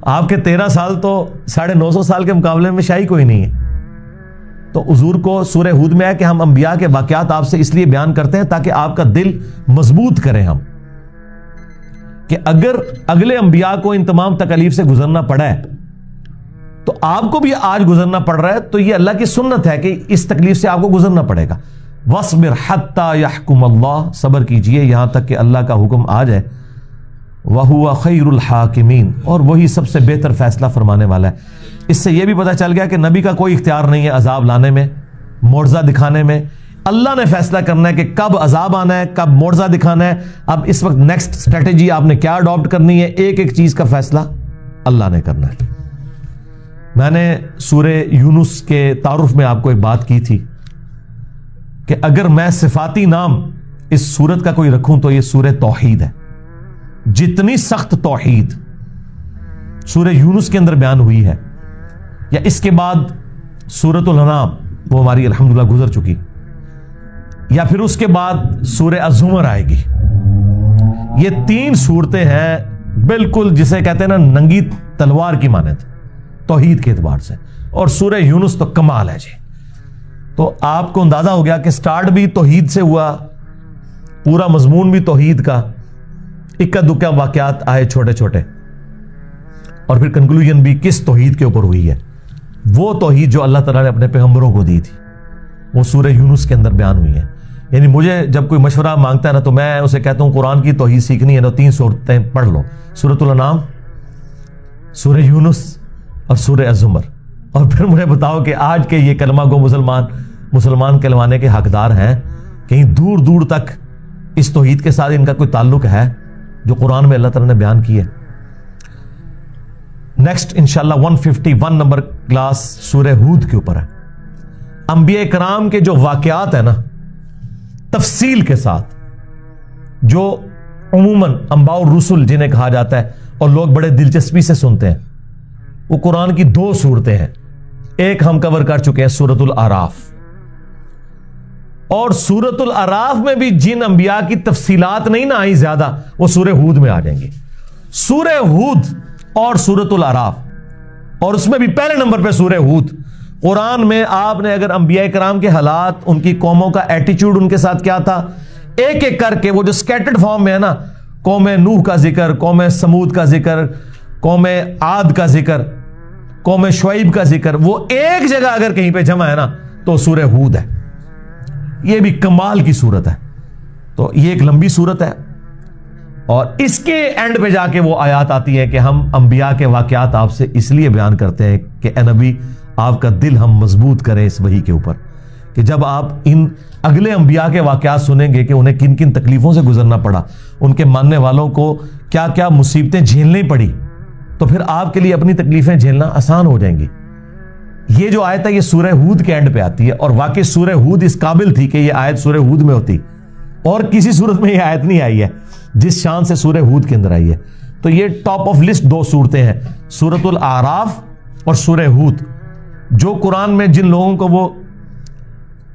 آپ کے 13 سال تو 950 سال کے مقابلے میں شاہی کوئی نہیں ہے۔ تو حضور کو سورہ ہود میں ہے کہ ہم انبیاء کے واقعات آپ سے اس لیے بیان کرتے ہیں تاکہ آپ کا دل مضبوط کریں ہم، کہ اگر اگلے انبیاء کو ان تمام تکالیف سے گزرنا پڑا ہے تو آپ کو بھی آج گزرنا پڑ رہا ہے، تو یہ اللہ کی سنت ہے کہ اس تکلیف سے آپ کو گزرنا پڑے گا۔ وَاصْبِرْ حَتَّى يَحْكُمَ اللَّهُ، صبر کیجئے یہاں تک کہ اللہ کا حکم آ جائے۔ وَهُوَ خَيْرُ الْحَاكِمِينَ، اور وہی سب سے بہتر فیصلہ فرمانے والا ہے۔ اس سے یہ بھی پتہ چل گیا کہ نبی کا کوئی اختیار نہیں ہے عذاب لانے میں، معجزہ دکھانے میں۔ اللہ نے فیصلہ کرنا ہے کہ کب عذاب آنا ہے، کب معجزہ دکھانا ہے۔ اب اس وقت نیکسٹ اسٹریٹجی آپ نے کیا اڈاپٹ کرنی ہے، ایک ایک چیز کا فیصلہ اللہ نے کرنا ہے۔ میں نے سورہ یونس کے تعارف میں آپ کو ایک بات کی تھی کہ اگر میں صفاتی نام اس سورت کا کوئی رکھوں تو یہ سورہ توحید ہے۔ جتنی سخت توحید سورہ یونس کے اندر بیان ہوئی ہے، یا اس کے بعد سورۃ الانعام وہ ہماری الحمدللہ گزر چکی، یا پھر اس کے بعد سورہ الزمر آئے گی، یہ تین صورتیں ہیں بالکل جسے کہتے ہیں نا ننگی تلوار کی مانند توحید کے اعتبار سے، اور سورہ یونس تو کمال ہے جی۔ تو آپ کو اندازہ ہو گیا کہ سٹارٹ بھی توحید سے ہوا، پورا مضمون بھی توحید کا، اکا دکا واقعات آئے چھوٹے چھوٹے، اور پھر کنکلوژن بھی کس توحید کے اوپر ہوئی ہے، وہ توحید جو اللہ تعالیٰ نے اپنے پیغمبروں کو دی تھی، وہ سورہ یونس کے اندر بیان ہوئی ہے۔ یعنی مجھے جب کوئی مشورہ مانگتا ہے نا تو میں اسے کہتا ہوں قرآن کی توحید سیکھنی ہے نا، 3 صورتیں پڑھ لو، سورۃ الانعام، سورہ یونس اور سورہ الزمر، اور پھر مجھے بتاؤ کہ آج کے یہ کلمہ گو مسلمان کہلوانے کے حقدار ہیں، کہیں دور دور تک اس توحید کے ساتھ ان کا کوئی تعلق ہے جو قرآن میں اللہ تعالیٰ نے بیان کی ہے۔ نیکسٹ انشاءاللہ 151 نمبر کلاس سورہ ہود کے اوپر ہے۔ انبیاء کرام کے جو واقعات ہیں نا تفصیل کے ساتھ، جو عموماً انباء الرسل جنہیں کہا جاتا ہے اور لوگ بڑے دلچسپی سے سنتے ہیں، وہ قرآن کی 2 صورتیں ہیں۔ ایک ہم کور کر چکے ہیں سورۃ الاعراف، اور سورۃ الاعراف میں بھی جن انبیاء کی تفصیلات نہیں نہ آئی زیادہ، وہ سورہ ہود میں آ جائیں گی۔ سورہ ہود اور سورۃ الاعراف، اور اس میں بھی پہلے نمبر پہ سورہ ہود۔ قرآن میں آپ نے اگر انبیاء کرام کے حالات، ان کی قوموں کا ایٹیچیوڈ ان کے ساتھ کیا تھا، ایک ایک کر کے وہ جو سکیٹرڈ فارم میں ہے نا، قوم نوح کا ذکر، قوم سمود کا ذکر، قوم عاد کا ذکر، قوم شعیب کا ذکر، وہ ایک جگہ اگر کہیں پہ جمع ہے نا تو سورہ ہود ہے۔ یہ بھی کمال کی صورت ہے۔ تو یہ ایک لمبی صورت ہے، اور اس کے اینڈ پہ جا کے وہ آیات آتی ہے کہ ہم انبیاء کے واقعات آپ سے اس لیے بیان کرتے ہیں کہ اے نبی آپ کا دل ہم مضبوط کریں اس وحی کے اوپر، کہ جب آپ ان اگلے انبیاء کے واقعات سنیں گے کہ انہیں کن کن تکلیفوں سے گزرنا پڑا، ان کے ماننے والوں کو کیا کیا مصیبتیں جھیلنی پڑی، تو پھر آپ کے لیے اپنی تکلیفیں جھیلنا آسان ہو جائیں گی۔ یہ جو آیت ہے یہ سورہ ہود کے اینڈ پہ آتی ہے، اور واقعی سورہ ہود اس قابل تھی کہ یہ آیت سورہ ہود میں ہوتی، اور کسی صورت میں یہ آیت نہیں آئی ہے جس شان سے سورہ ہود کے اندر آئی ہے۔ تو یہ ٹاپ آف لسٹ 2 صورتیں ہیں، سورۃ الاعراف اور سورہ ہود، جو قرآن میں جن لوگوں کو وہ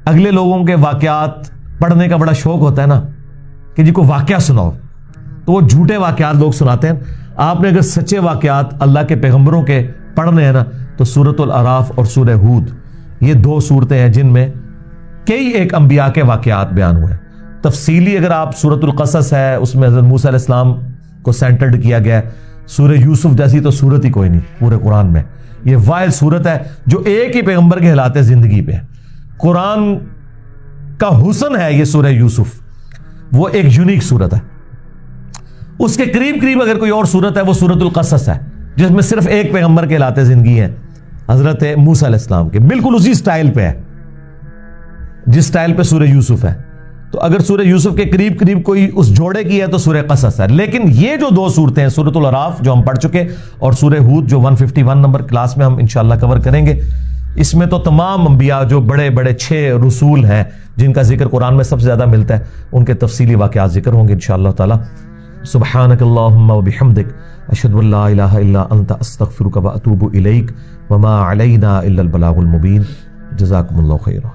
اگلے لوگوں کے واقعات پڑھنے کا بڑا شوق ہوتا ہے نا کہ جی کو واقعہ سناؤ، تو وہ جھوٹے واقعات لوگ سناتے ہیں۔ آپ نے اگر سچے واقعات اللہ کے پیغمبروں کے پڑھنے ہیں نا تو سورۃ الاعراف اور سورہ ہود یہ 2 صورتیں ہیں جن میں کئی ایک انبیاء کے واقعات بیان ہوئے ہیں۔ تفصیلی اگر آپ سورۃ القصص ہے، اس میں حضرت موسیٰ علیہ السلام کو سینٹرڈ کیا گیا ہے۔ سورہ یوسف جیسی تو صورت ہی کوئی نہیں پورے قرآن میں، یہ واحد صورت ہے جو ایک ہی پیغمبر کے حالات زندگی پہ ہے۔ قرآن کا حسن ہے یہ سورہ یوسف، وہ ایک یونیک صورت ہے۔ اس کے قریب قریب اگر کوئی اور صورت ہے وہ سورۃ القصص ہے، جس میں صرف ایک پیغمبر کے حالات زندگی ہیں، حضرت موسیٰ علیہ السلام کے، بالکل اسی سٹائل پہ ہے جس سٹائل پہ سورہ یوسف ہے۔ تو اگر سورہ یوسف کے قریب قریب کوئی اس جوڑے کی ہے تو سورہ قصص ہے۔ لیکن یہ جو 2 صورتیں ہیں سورۃ الاعراف جو ہم پڑھ چکے، اور سورہ ہود جو 151 نمبر کلاس میں ہم انشاءاللہ کور کریں گے، اس میں تو تمام انبیاء جو بڑے بڑے 6 رسول ہیں جن کا ذکر قرآن میں سب سے زیادہ ملتا ہے، ان کے تفصیلی واقعات ذکر ہوں گے انشاءاللہ تعالی۔ سبحانک اللہم وبحمدک، اشہد ان لا الہ الا انت، استغفرک واتوب الیک، وما علینا الا البلاغ المبین۔ جزاکم اللہ خیرا۔